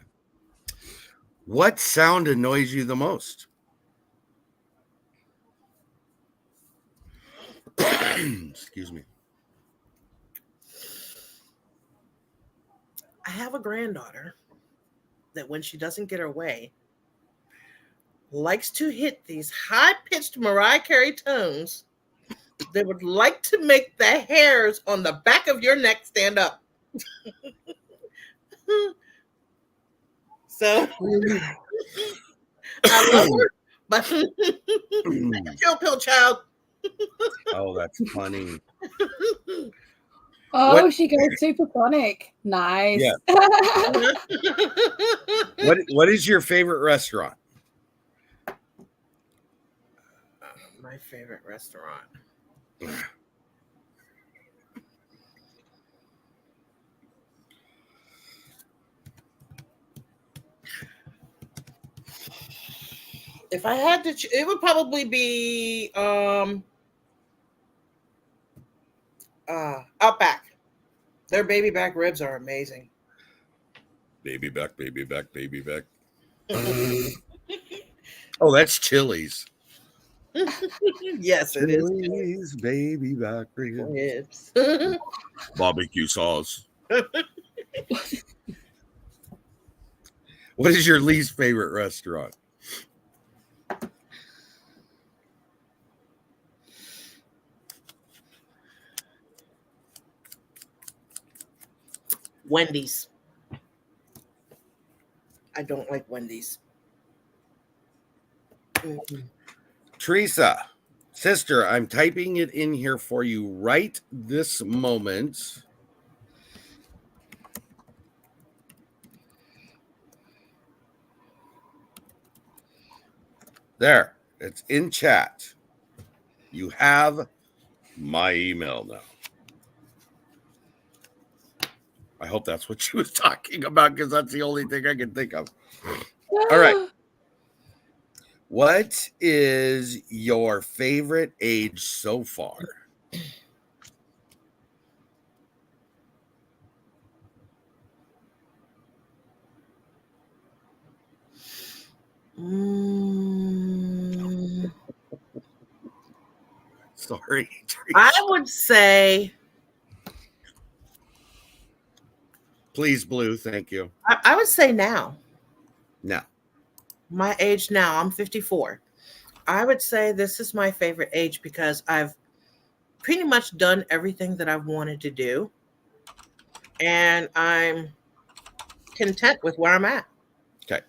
What sound annoys you the most? Excuse me. I have a granddaughter that when she doesn't get her way, likes to hit these high-pitched Mariah Carey tones that would like to make the hairs on the back of your neck stand up. So I love her, but chill pill, child. Oh, that's funny. Oh, What- she goes supersonic. Nice. Yeah. What is your favorite restaurant? My favorite restaurant. If I had to, it would probably be Outback. Their baby back ribs are amazing. Baby back, baby back, baby back. Oh, that's Chili's. Yes, it is. Chili's baby back ribs. Ribs. Barbecue sauce. What is your least favorite restaurant? Wendy's. I don't like Wendy's. Teresa, sister, I'm typing it in here for you right this moment. There, it's in chat. You have my email now. I hope that's what she was talking about because that's the only thing I can think of. All right. What is your favorite age so far? Sorry, Teresa. I would say, Please, BLOO. Thank you. I would say now. No. My age now, I'm 54. I would say this is my favorite age because I've pretty much done everything that I've wanted to do. And I'm content with where I'm at. Okay.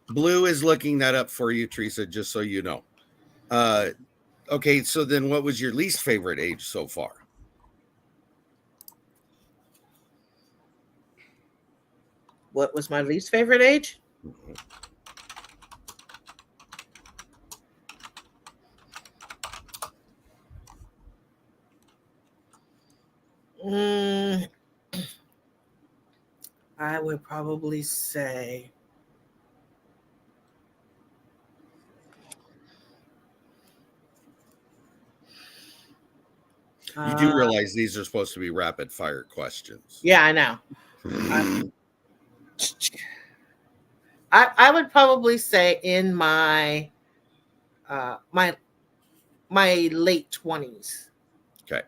BLOO is looking that up for you, Teresa, just so you know. Okay, so then what was your least favorite age so far? What was my least favorite age? I would probably say You do realize these are supposed to be rapid fire questions. Yeah, I know. I would probably say in my my late 20s. Okay.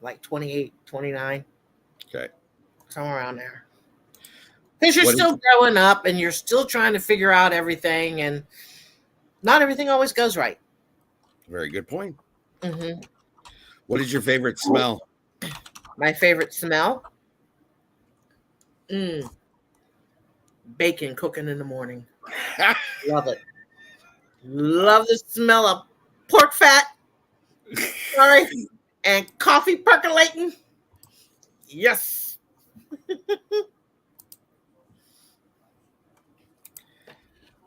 Like 28, 29. Okay. Somewhere around there. Because you're still growing up and you're still trying to figure out everything, and not everything always goes right. Very good point. Mm-hmm. What is your favorite smell? My favorite smell? Bacon cooking in the morning. Love it. Love the smell of pork fat. Sorry. And coffee percolating. Yes.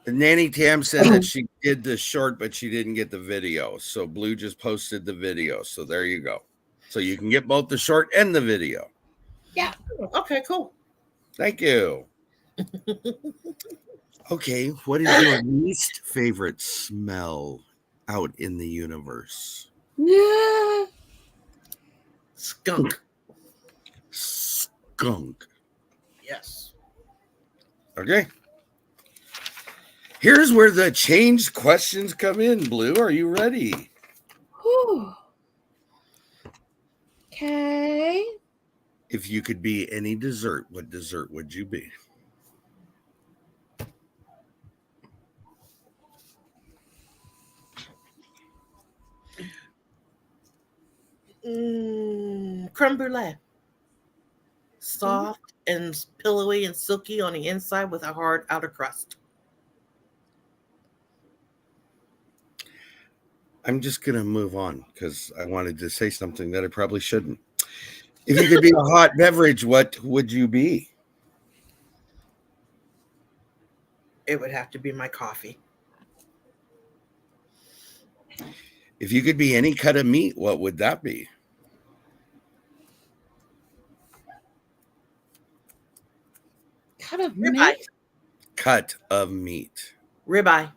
Nanny Tam said that she did the short, but she didn't get the video. So BLOO just posted the video. So there you go. So you can get both the short and the video. Yeah. Okay, cool. Thank you. Okay. What is your least favorite smell out in the universe? Yeah. Skunk. Skunk. Yes. Okay. Here's where the changed questions come in, BLOO. Are you ready? Whew. Okay. If you could be any dessert, what dessert would you be? Creme brulee. Soft and pillowy and silky on the inside with a hard outer crust. I'm just going to move on because I wanted to say something that I probably shouldn't. If you could be a hot beverage, what would you be? It would have to be my coffee. If you could be any cut of meat, what would that be? Cut of Ribeye. meat. Cut of meat. Ribeye.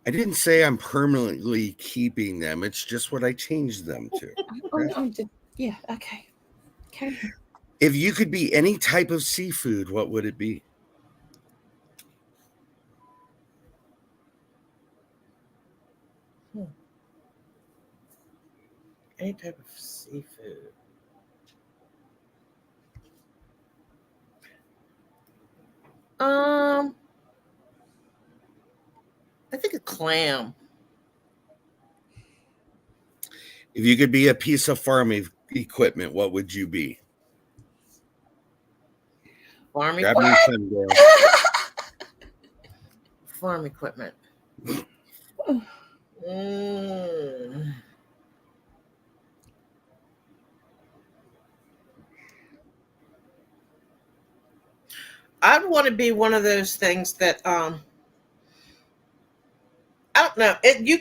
I didn't say I'm permanently keeping them. It's just what I changed them to. Okay? Yeah, okay. Okay. If you could be any type of seafood, what would it be? Any type of seafood. I think a clam. If you could be a piece of farm equipment, what would you be? Farm Grab equipment. me some, Dale. Farm equipment. I'd want to be one of those things that I don't know. You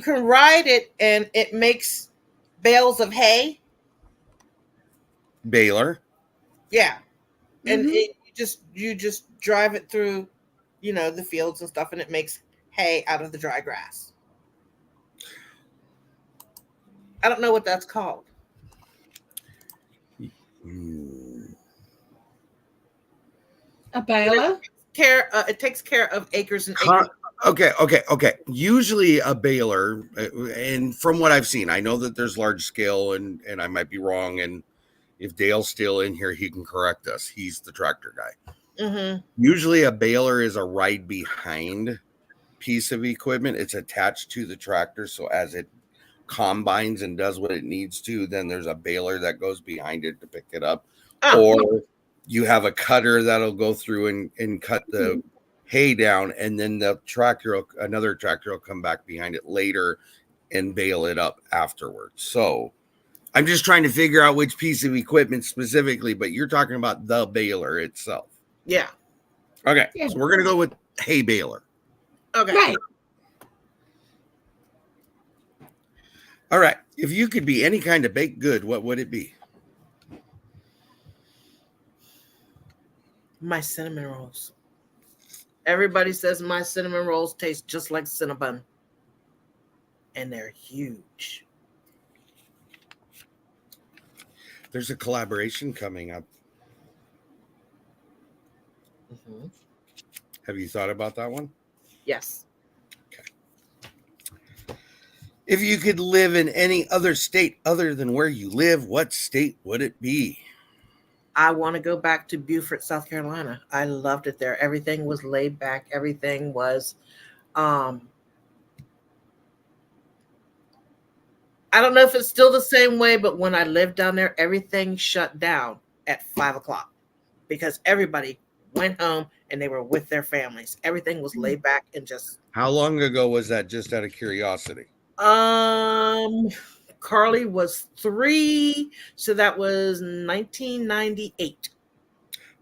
can ride it and it makes bales of hay. Baylor. Yeah. And you just drive it through, the fields and stuff, and it makes hay out of the dry grass. I don't know what that's called. A baler. It takes care of acres and acres. Okay. Usually a baler, and from what I've seen, I know that there's large scale, and I might be wrong. And if Dale's still in here, he can correct us. He's the tractor guy. Mm-hmm. Usually a baler is a ride behind piece of equipment. It's attached to the tractor. So as it combines and does what it needs to, then there's a baler that goes behind it to pick it up. Or you have a cutter that'll go through and cut the hay down, and then another tractor will come back behind it later and bale it up afterwards. So I'm just trying to figure out which piece of equipment specifically, but you're talking about the baler itself. Yeah. Okay. Yeah. So we're going to go with hay baler. Okay. Right. All right. If you could be any kind of baked good, what would it be? My cinnamon rolls. Everybody says my cinnamon rolls taste just like Cinnabon. and they're huge. There's a collaboration coming up. Mm-hmm. Have you thought about that one? Yes. If you could live in any other state other than where you live, what state would it be? I want to go back to Beaufort, South Carolina. I loved it there. Everything was laid back. Everything was, I don't know if it's still the same way, but when I lived down there, everything shut down at 5:00 because everybody went home and they were with their families. Everything was laid back and just. How long ago was that, just out of curiosity? Carly was 3, so that was 1998.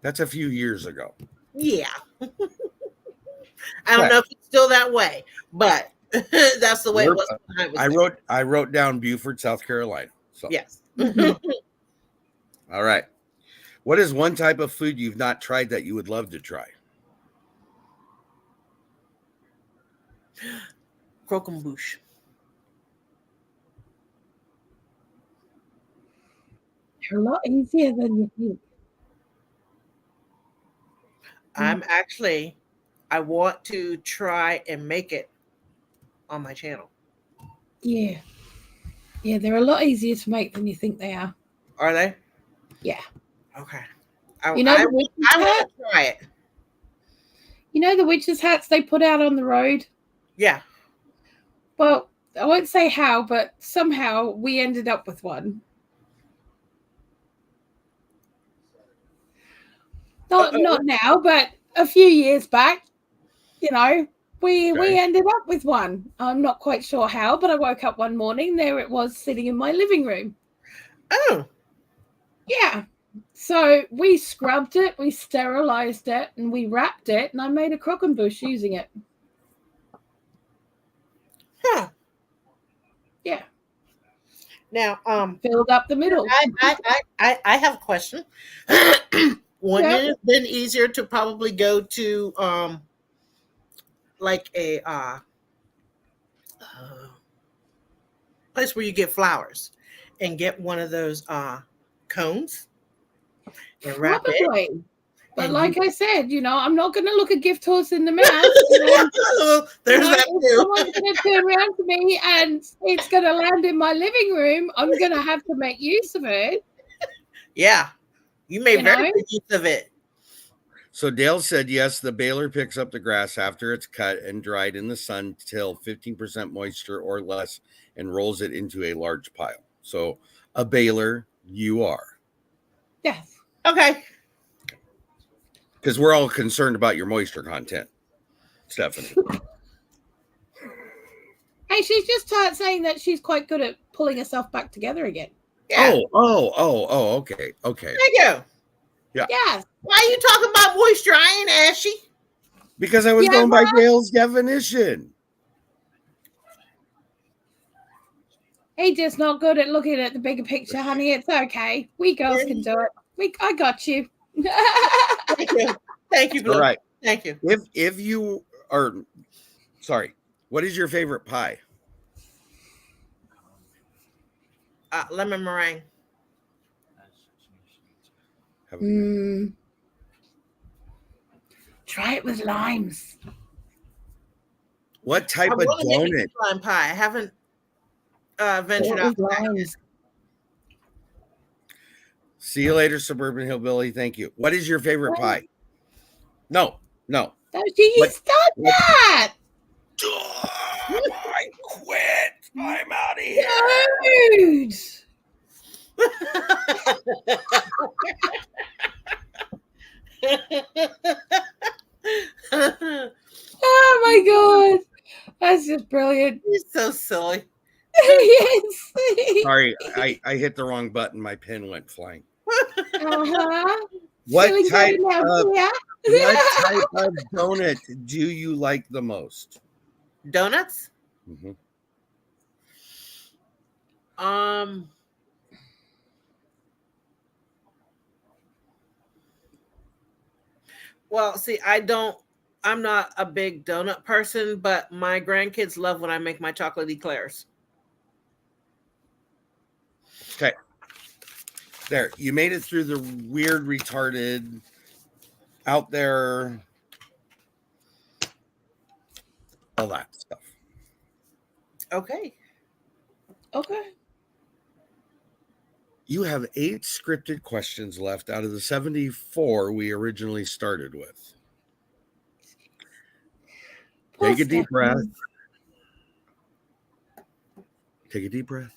That's a few years ago. Yeah. I don't know if it's still that way, but that's the way it was. I wrote down Beaufort, South Carolina. So yes. All right. What is one type of food you've not tried that you would love to try? Croquembouche. They're a lot easier than you think. I want to try and make it on my channel. Yeah. Yeah, they're a lot easier to make than you think they are. Are they? Yeah. Okay. I want to try it. You know the witches' hats they put out on the road? Yeah. Well, I won't say how, but somehow we ended up with one. Not now, but a few years back, you know, we ended up with one. I'm not quite sure how, but I woke up one morning, there it was sitting in my living room. Oh. Yeah. So we scrubbed it, we sterilized it, and we wrapped it, and I made a croquembouche using it. Huh. Yeah. Now, filled up the middle. I have a question. Wouldn't it have been easier to probably go to like a place where you get flowers and get one of those cones and wrap it? But like I said, you know, I'm not going to look a gift horse in the mouth. There's that too. Someone's going to turn around to me and it's going to land in my living room. I'm going to have to make use of it. Yeah, you made very good use of it. So Dale said, yes, the baler picks up the grass after it's cut and dried in the sun till 15% moisture or less and rolls it into a large pile. So a baler, you are. Yes. Okay. Because we're all concerned about your moisture content, Stephanie. Hey, she's just saying that she's quite good at pulling herself back together again. Yeah. Okay. Thank you. Yeah. Yes. Why are you talking about moisture? I ain't ashy. Because I was going by Dale's definition. He just not good at looking at the bigger picture, honey. It's okay. We girls can do it. I got you. Thank you. Thank you, BLOO. All right. Thank you. If you are, sorry, what is your favorite pie? Lemon meringue. Try it with limes. What type of donut? Lime pie. I haven't ventured out. See you later, Suburban Hillbilly. Thank you. What is your favorite pie? No. Don't you stop that? I quit. I'm out of here. Dude. Oh my god. That's just brilliant. You're so silly. Yes. Sorry, I hit the wrong button. My pen went flying. What type of donut do you like the most? Donuts? Mm-hmm. Well, see, I don't I'm not a big donut person, but my grandkids love when I make my chocolate eclairs. Okay. There, you made it through the weird, retarded, out there, all that stuff. Okay. You have 8 scripted questions left out of the 74 we originally started with. Take a deep breath. Take a deep breath.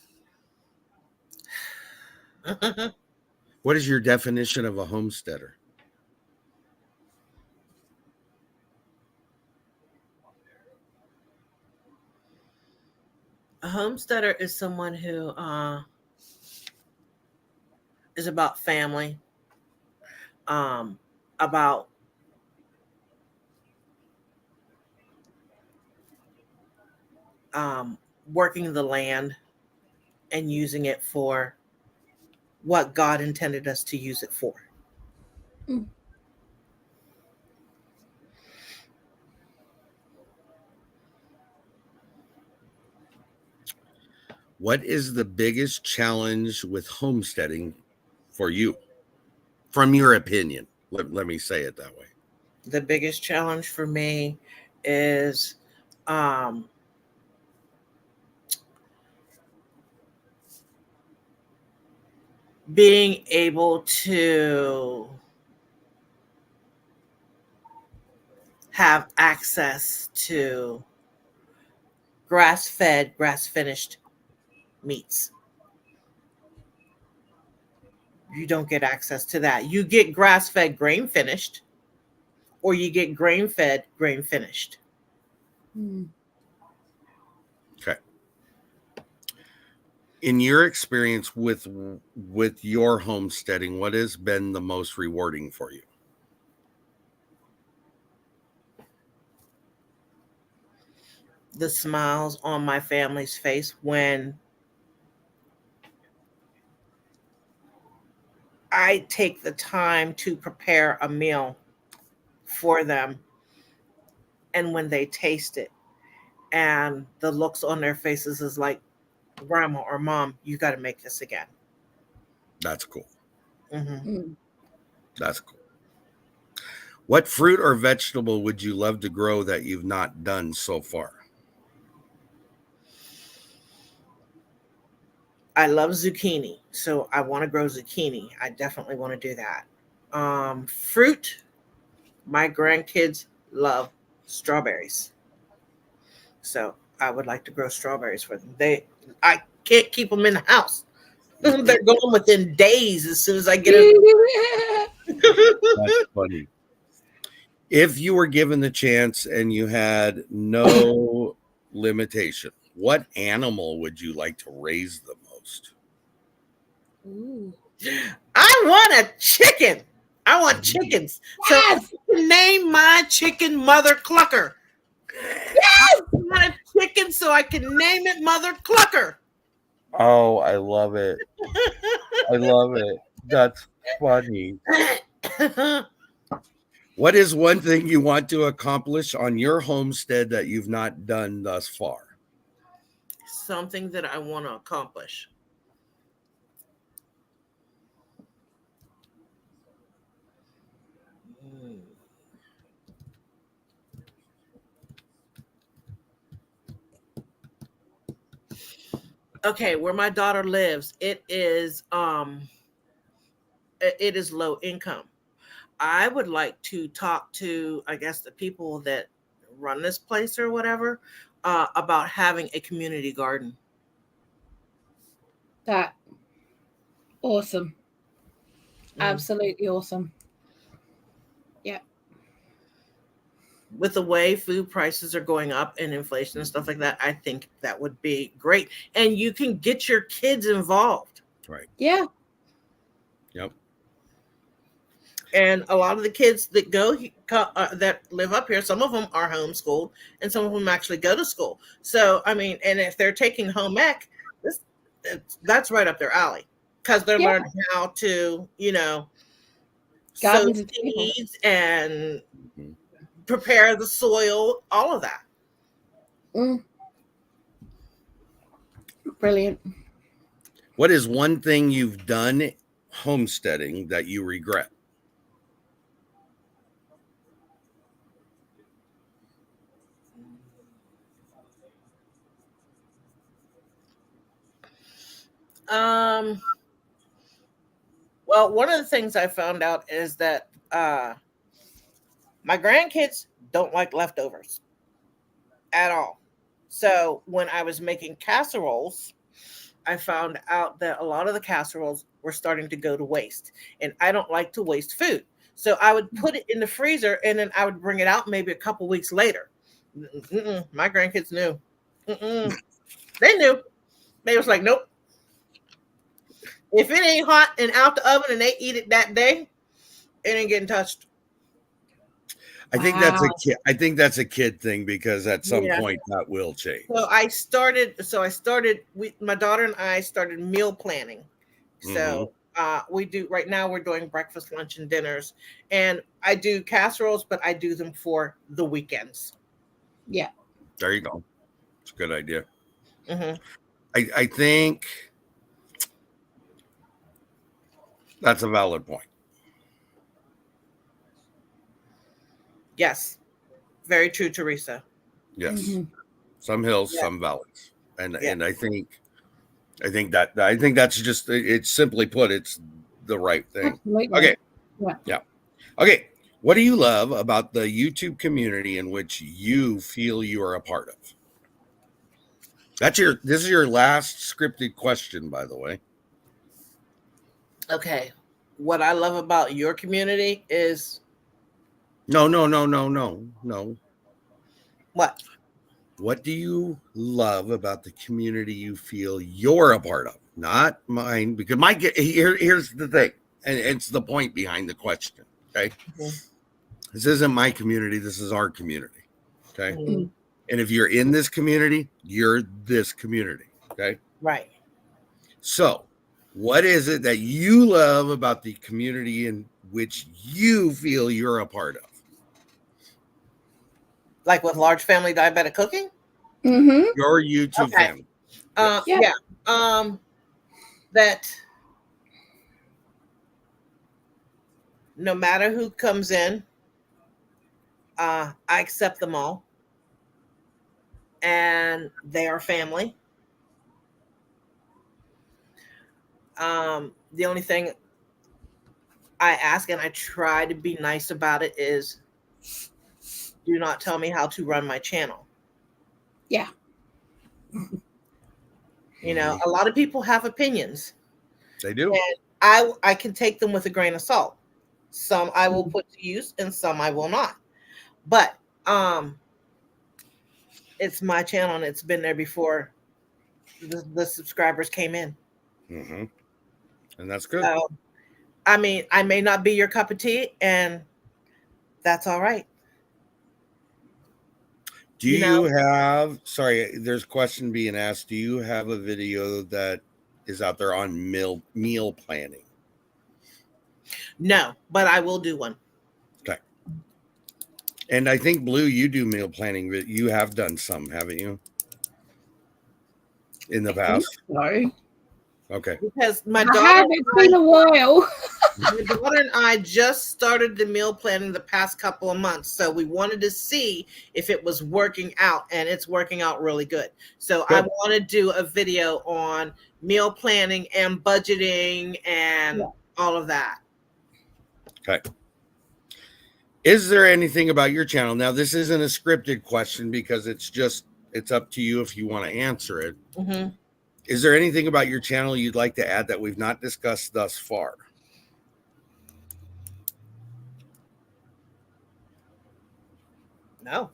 What is your definition of a homesteader? A homesteader is someone who is about family, about working the land and using it for what God intended us to use it for. What is the biggest challenge with homesteading for you, from your opinion? Let me say it that way. The biggest challenge for me is being able to have access to grass-fed, grass-finished meats. You don't get access to that. You get grass-fed, grain-finished, or you get grain-fed, grain-finished. Okay. In your experience with your homesteading, what has been the most rewarding for you? The smiles on my family's face when I take the time to prepare a meal for them, and when they taste it and the looks on their faces is like, Grandma or Mom, you got to make this again. That's cool. Mm-hmm. That's cool. What fruit or vegetable would you love to grow that you've not done so far? I love zucchini, so I want to grow zucchini. I definitely want to do that. Fruit, my grandkids love strawberries, so I would like to grow strawberries for them. I can't keep them in the house. They're going within days as soon as I get them. That's funny. If you were given the chance and you had no limitation, what animal would you like to raise the most? Ooh. I want a chicken. I want chickens. Yes! So I can name my chicken Mother Clucker. Yes! I want a chicken so I can name it Mother Clucker. Oh, I love it. I love it. That's funny. What is one thing you want to accomplish on your homestead that you've not done thus far? Something that I want to accomplish. Okay, where my daughter lives, it is low income. I would like to talk to, I guess, the people that run this place or whatever about having a community garden. That awesome. Absolutely awesome. Yeah. With the way food prices are going up and inflation and stuff like that, I think that would be great. And you can get your kids involved. Right. Yeah. Yep. And a lot of the kids that that live up here, some of them are homeschooled and some of them actually go to school. So, I mean, and if they're taking home ec, that's right up their alley because they're learning how to, sow seeds and prepare the soil, all of that. Brilliant. What is one thing you've done homesteading that you regret? Well, one of the things I found out is that my grandkids don't like leftovers at all. So when I was making casseroles, I found out that a lot of the casseroles were starting to go to waste, and I don't like to waste food. So I would put it in the freezer, and then I would bring it out maybe a couple weeks later. My grandkids knew. They knew. They was like, nope. If it ain't hot and out the oven and they eat it that day, it ain't getting touched. I think that's a kid. I think that's a kid thing because at some point that will change. So I started. My daughter and I started meal planning. So we do right now. We're doing breakfast, lunch, and dinners, and I do casseroles, but I do them for the weekends. Yeah. There you go. It's a good idea. Mm-hmm. I think that's a valid point. Yes, very true, Teresa. Yes, some hills, some valleys, and I think that's just it's simply put, it's the right thing. Absolutely. Okay, yeah. Okay, what do you love about the YouTube community in which you feel you are a part of? This is your last scripted question, by the way. Okay, what I love about your community is no. What? What do you love about the community you feel you're a part of? Not mine, because here's the thing, and it's the point behind the question. Okay, This isn't my community. This is our community. Okay, and if you're in this community, you're this community. Okay, right. So, what is it that you love about the community in which you feel you're a part of? Like with large family diabetic cooking? Your YouTube family. That no matter who comes in, I accept them all. And they are family. The only thing I ask, and I try to be nice about it, is do not tell me how to run my channel. Yeah. You know, a lot of people have opinions. They do. And I can take them with a grain of salt. Some I will put to use and some I will not. But it's my channel and it's been there before the subscribers came in. And that's good. So, I mean, I may not be your cup of tea, and that's all right. Do you have, sorry, there's a question being asked. Do you have a video that is out there on meal planning? No, but I will do one. Okay. And I think, BLOO, you do meal planning, but you have done some, haven't you? In the past? No. Okay. Because my daughter, it's been a while. my daughter and I just started the meal planning the past couple of months. So we wanted to see if it was working out, and it's working out really good. So I want to do a video on meal planning and budgeting and all of that. Okay. Is there anything about your channel? Now, this isn't a scripted question because it's up to you if you want to answer it. Is there anything about your channel you'd like to add that we've not discussed thus far? No.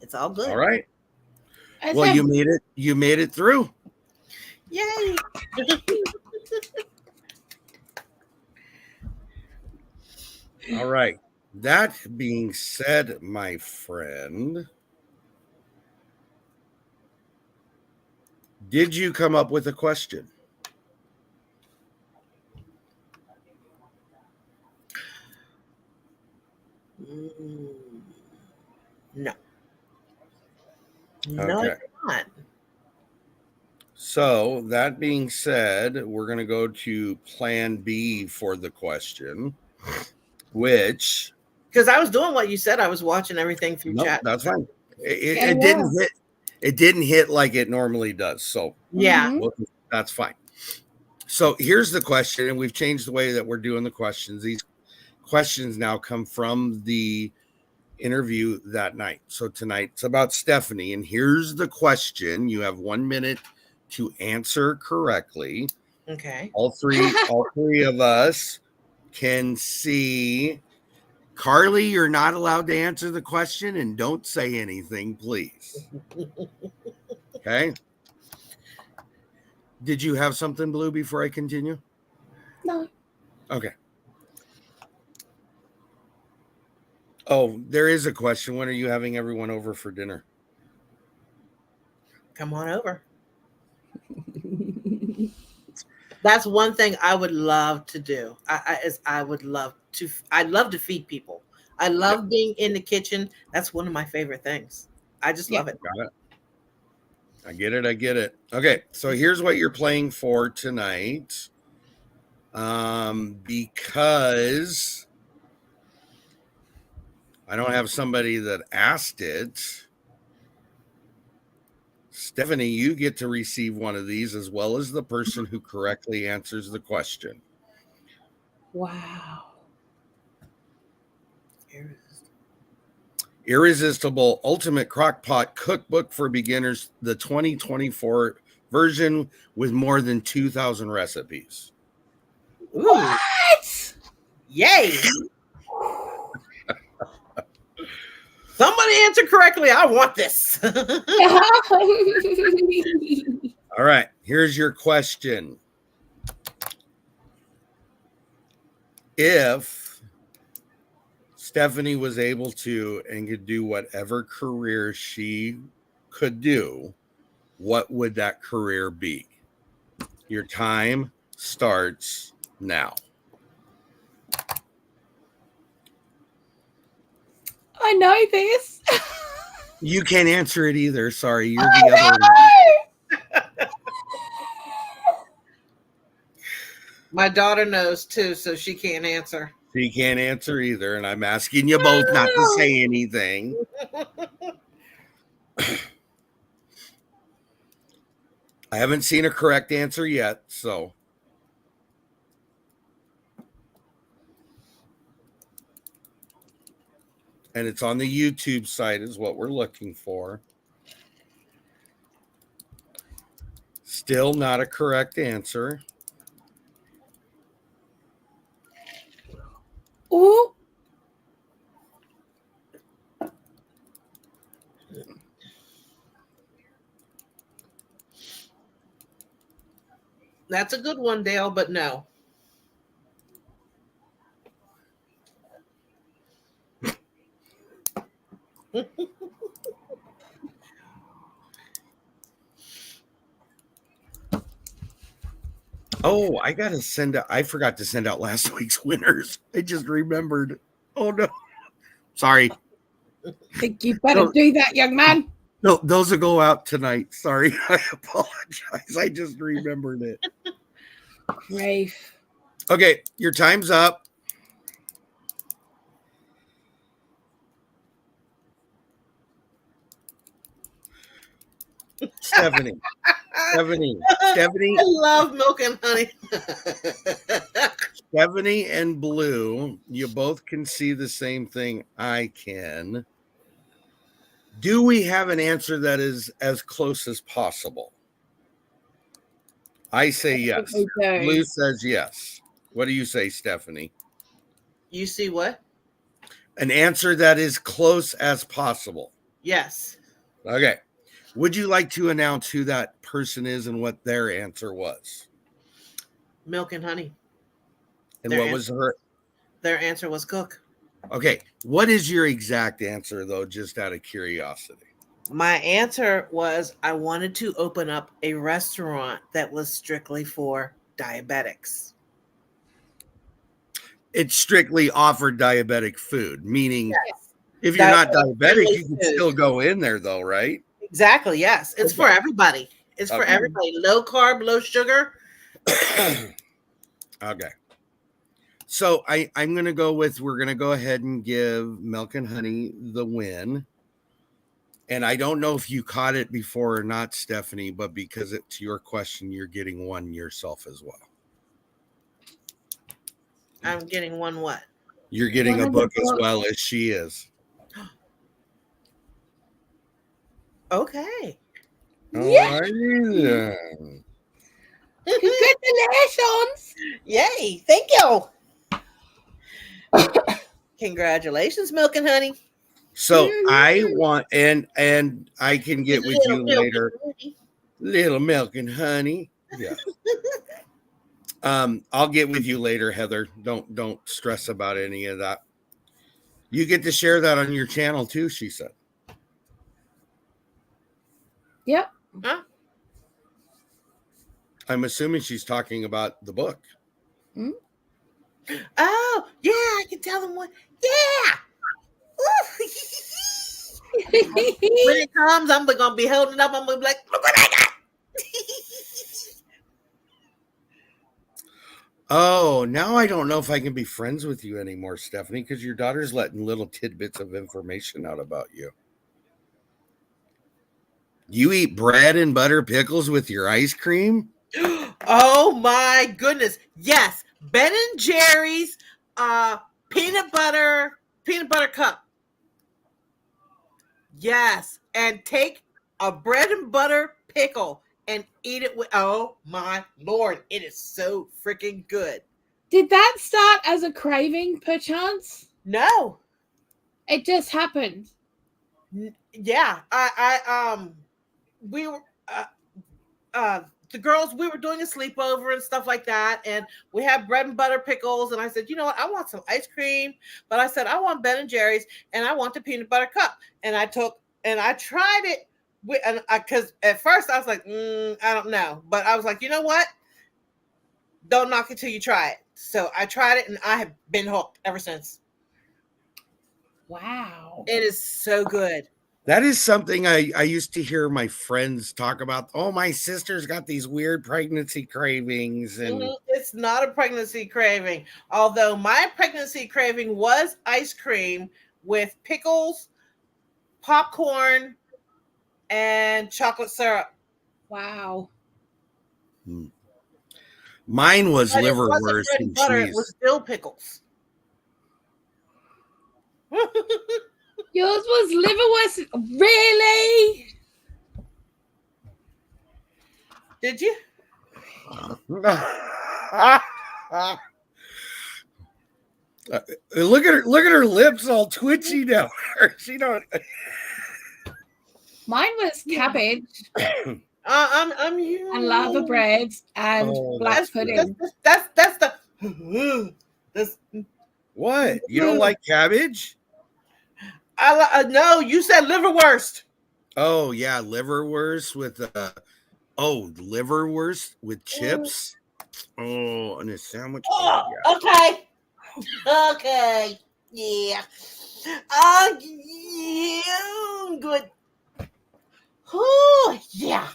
It's all good. All right. Well, you made it through. Yay. All right. That being said, my friend, did you come up with a question? No. No, Okay. it's not. So that being said, we're going to go to plan B for the question, which Because I was doing what you said. I was watching everything through chat. that's fine. It, Yeah, it didn't hit. It didn't hit like it normally does. So Yeah. that's fine. So here's the question, and we've changed the way that we're doing the questions. These questions now come from the interview that night. So tonight it's about Stephanie, and here's the question. You have 1 minute to answer correctly. Okay. All three of us can see. Carly, you're not allowed to answer the question, and don't say anything, please. Okay. Did you have something, Blue, before I continue? No. Okay. Oh, there is a question. When are you having everyone over for dinner? Come on over. That's one thing I would love to do. I'd love to feed people. I love being in the kitchen. That's one of my favorite things. I just love it. Got it. I get it. Okay, so here's what you're playing for tonight. Because I don't have somebody that asked it. Stephanie, you get to receive one of these as well as the person who correctly answers the question. Wow. Irresistible Ultimate Crockpot Cookbook for Beginners, the 2024 version with more than 2,000 recipes. Ooh. What? Yay. Somebody answer correctly. I want this. All right, here's your question. If Stephanie was able to and could do whatever career she could do, what would that career be? Your time starts now. I know this. You can't answer it either. Sorry, you're the other. My daughter knows too, so she can't answer. She can't answer either, and I'm asking you both not to say anything. I haven't seen a correct answer yet, so. And it's on the YouTube site is what we're looking for. Still not a correct answer. Oh. That's a good one, Dale, but no. Oh, I gotta send out. I forgot to send out last week's winners. I just remembered. Oh no, sorry. Think you better do that, young man. No, those will go out tonight. Sorry, I apologize. I just remembered it. Rafe. Okay, your time's up. Stephanie. I love milk and honey. Stephanie and Blue, you both can see the same thing I can. Do we have an answer that is as close as possible? I say yes. Blue says yes. What do you say, Stephanie? You see what? An answer that is close as possible. Yes. Okay. Would you like to announce who that person is and what their answer was? Milk and honey. And what was her? Their answer was Cooke. Okay. What is your exact answer, though, just out of curiosity? My answer was I wanted to open up a restaurant that was strictly for diabetics. it's strictly offered diabetic food, meaning Yes. if you're not Diabetic diabetic, you can food. still go in there though, right? Exactly. Yes. It's for everybody. It's for everybody. Low carb, low sugar. Okay. So I'm going to go with, we're going to go ahead and give Milk and Honey the win. And I don't know if you caught it before or not, Stephanie, but because it's your question, you're getting one yourself as well. I'm getting one what? You're getting a book as well as she is. Okay. Yeah. Yeah. Congratulations. Yay. Thank you. Congratulations, Milk and Honey. So I want, and I can get with you later. Little Milk and Honey. Yeah. I'll get with you later, Heather. Don't stress about any of that. You get to share that on your channel too, she said. Yep. Huh? I'm assuming she's talking about the book. Mm. Oh, yeah, I can tell them what. Yeah. When it comes, I'm gonna be holding it up. I'm gonna be like, look what I got. Oh, now I don't know if I can be friends with you anymore, Stephanie, because your daughter's letting little tidbits of information out about you. You eat bread and butter pickles with your ice cream? Oh my goodness. Yes. Ben and Jerry's peanut butter cup. Yes. And take a bread and butter pickle and eat it with, oh my Lord, it is so freaking good. Did that start as a craving, perchance? No. It just happened. Yeah. We were, the girls, we were doing a sleepover and stuff like that, and we had bread and butter pickles, and I said, you know what, I want some ice cream, but I said I want Ben and Jerry's and I want the peanut butter cup, and I tried it with, and because at first I was like, I don't know, but I was like, you know what, don't knock it till you try it. So I tried it and I have been hooked ever since. Wow. It is so good. That is something I used to hear my friends talk about. Oh, my sister's got these weird pregnancy cravings. And it's not a pregnancy craving. Although my pregnancy craving was ice cream with pickles, popcorn, and chocolate syrup. Wow. Mine was But liverwurst and butter, cheese. it was dill pickles. Yours was liverwurst. Really? Did you? Look at her lips all twitchy now. She don't. Mine was cabbage I'm and lava bread and black pudding. That's the this. What? You don't like cabbage? No, you said liverwurst. Oh yeah, liverwurst with liverwurst with chips. Oh, and a sandwich. Oh, yeah. Okay, yeah. Yeah, good. Oh, yeah.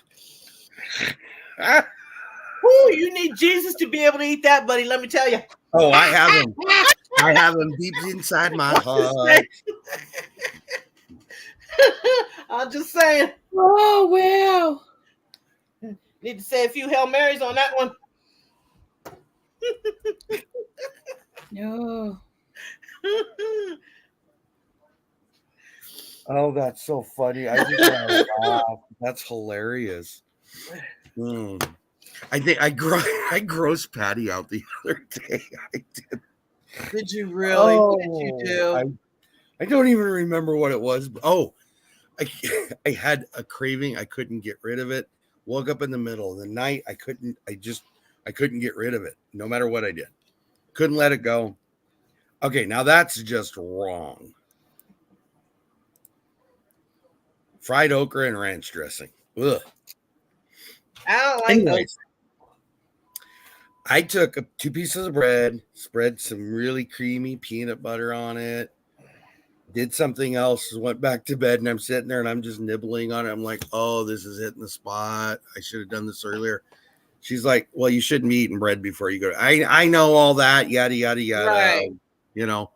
Oh, you need Jesus to be able to eat that, buddy. Let me tell you. Oh, I have him. I have him deep inside my heart. I'm just saying. Oh, wow. Need to say a few Hail Marys on that one. No. Oh, that's so funny. I just gotta laugh. That's hilarious. I think I grossed Patty out the other day. I did. Did you really? Oh, what did you do? I don't even remember what it was. Oh, I had a craving. I couldn't get rid of it. Woke up in the middle of the night. I couldn't get rid of it. No matter what I did. Couldn't let it go. Okay, now that's just wrong. Fried okra and ranch dressing. Ugh. I don't like those. I took 2 pieces of bread, spread some really creamy peanut butter on it, did something else, went back to bed, and I'm sitting there and I'm just nibbling on it. I'm like, oh, this is hitting the spot. I should have done this earlier. She's like, well, you shouldn't be eating bread before you go. I know all that, yada, yada, yada. Right. You know.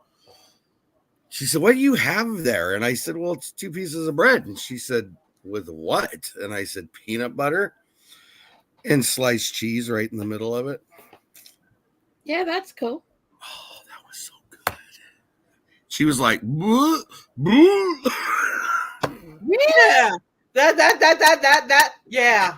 She said, what do you have there? And I said, well, it's 2 pieces of bread. And she said, with what? And I said, peanut butter and sliced cheese right in the middle of it. Yeah, that's cool. Oh, that was so good. She was like, boo, boo. Yeah. That. Yeah.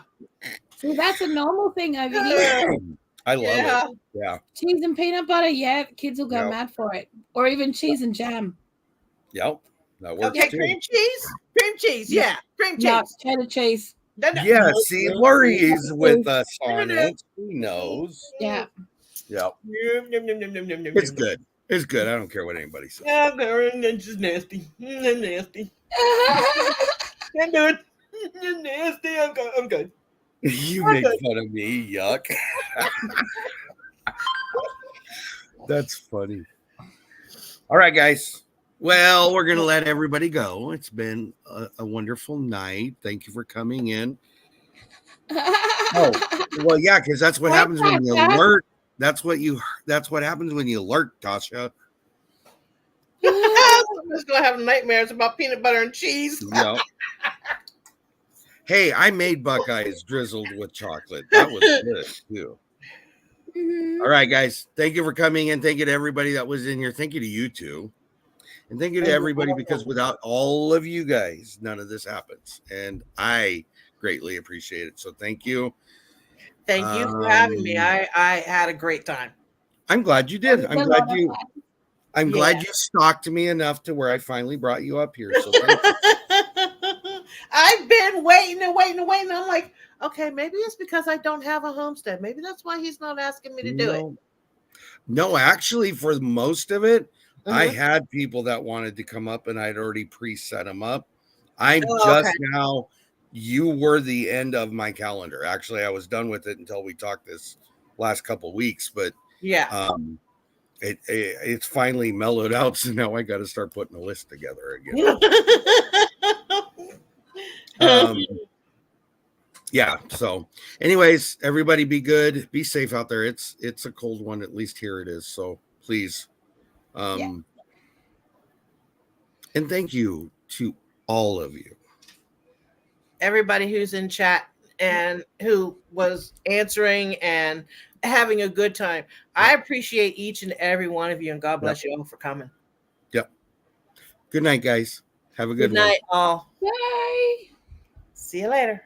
See, that's a normal thing over here. I love it. Yeah. Cheese and peanut butter. Yeah, kids will go mad for it. Or even cheese and jam. Yep. That works Okay, too. cream cheese. Cream cheese. Yeah. Cream cheese. No, cheddar cheese. Yeah, see, Lori's with us on it. She knows. Yeah. Yep. It's good. It's good. I don't care what anybody says. Yeah, it's just nasty. Nasty. Can't do it. You're nasty. I'm good. You make fun of me. Yuck. That's funny. All right, guys. Well, we're going to let everybody go. It's been a wonderful night. Thank you for coming in. Oh, well, yeah, because that's what happens when you alert. That's what happens when you alert, Tasha. I'm just going to have nightmares about peanut butter and cheese. No. Hey, I made Buckeyes drizzled with chocolate. That was good, too. Mm-hmm. All right, guys. Thank you for coming in. Thank you to everybody that was in here. Thank you to you two. And thank you to everybody, because without all of you guys, none of this happens. And I greatly appreciate it. So thank you. Thank you for having me. I had a great time. I'm glad you did. I'm glad you stalked me enough to where I finally brought you up here. So thank you. I've been waiting. I'm like, okay, maybe it's because I don't have a homestead. Maybe that's why he's not asking me to do it. No, actually, for most of it, I had people that wanted to come up, and I'd already preset them up. Now, you were the end of my calendar. Actually, I was done with it until we talked this last couple of weeks, but yeah, it's finally mellowed out. So now I got to start putting a list together again. Yeah. So anyways, everybody be good, be safe out there. It's a cold one. At least here it is. So please. And thank you to all of you. Everybody who's in chat and who was answering and having a good time. I appreciate each and every one of you, and God bless you all for coming. Yep. Good night, guys. Have a good night, all. Bye. See you later.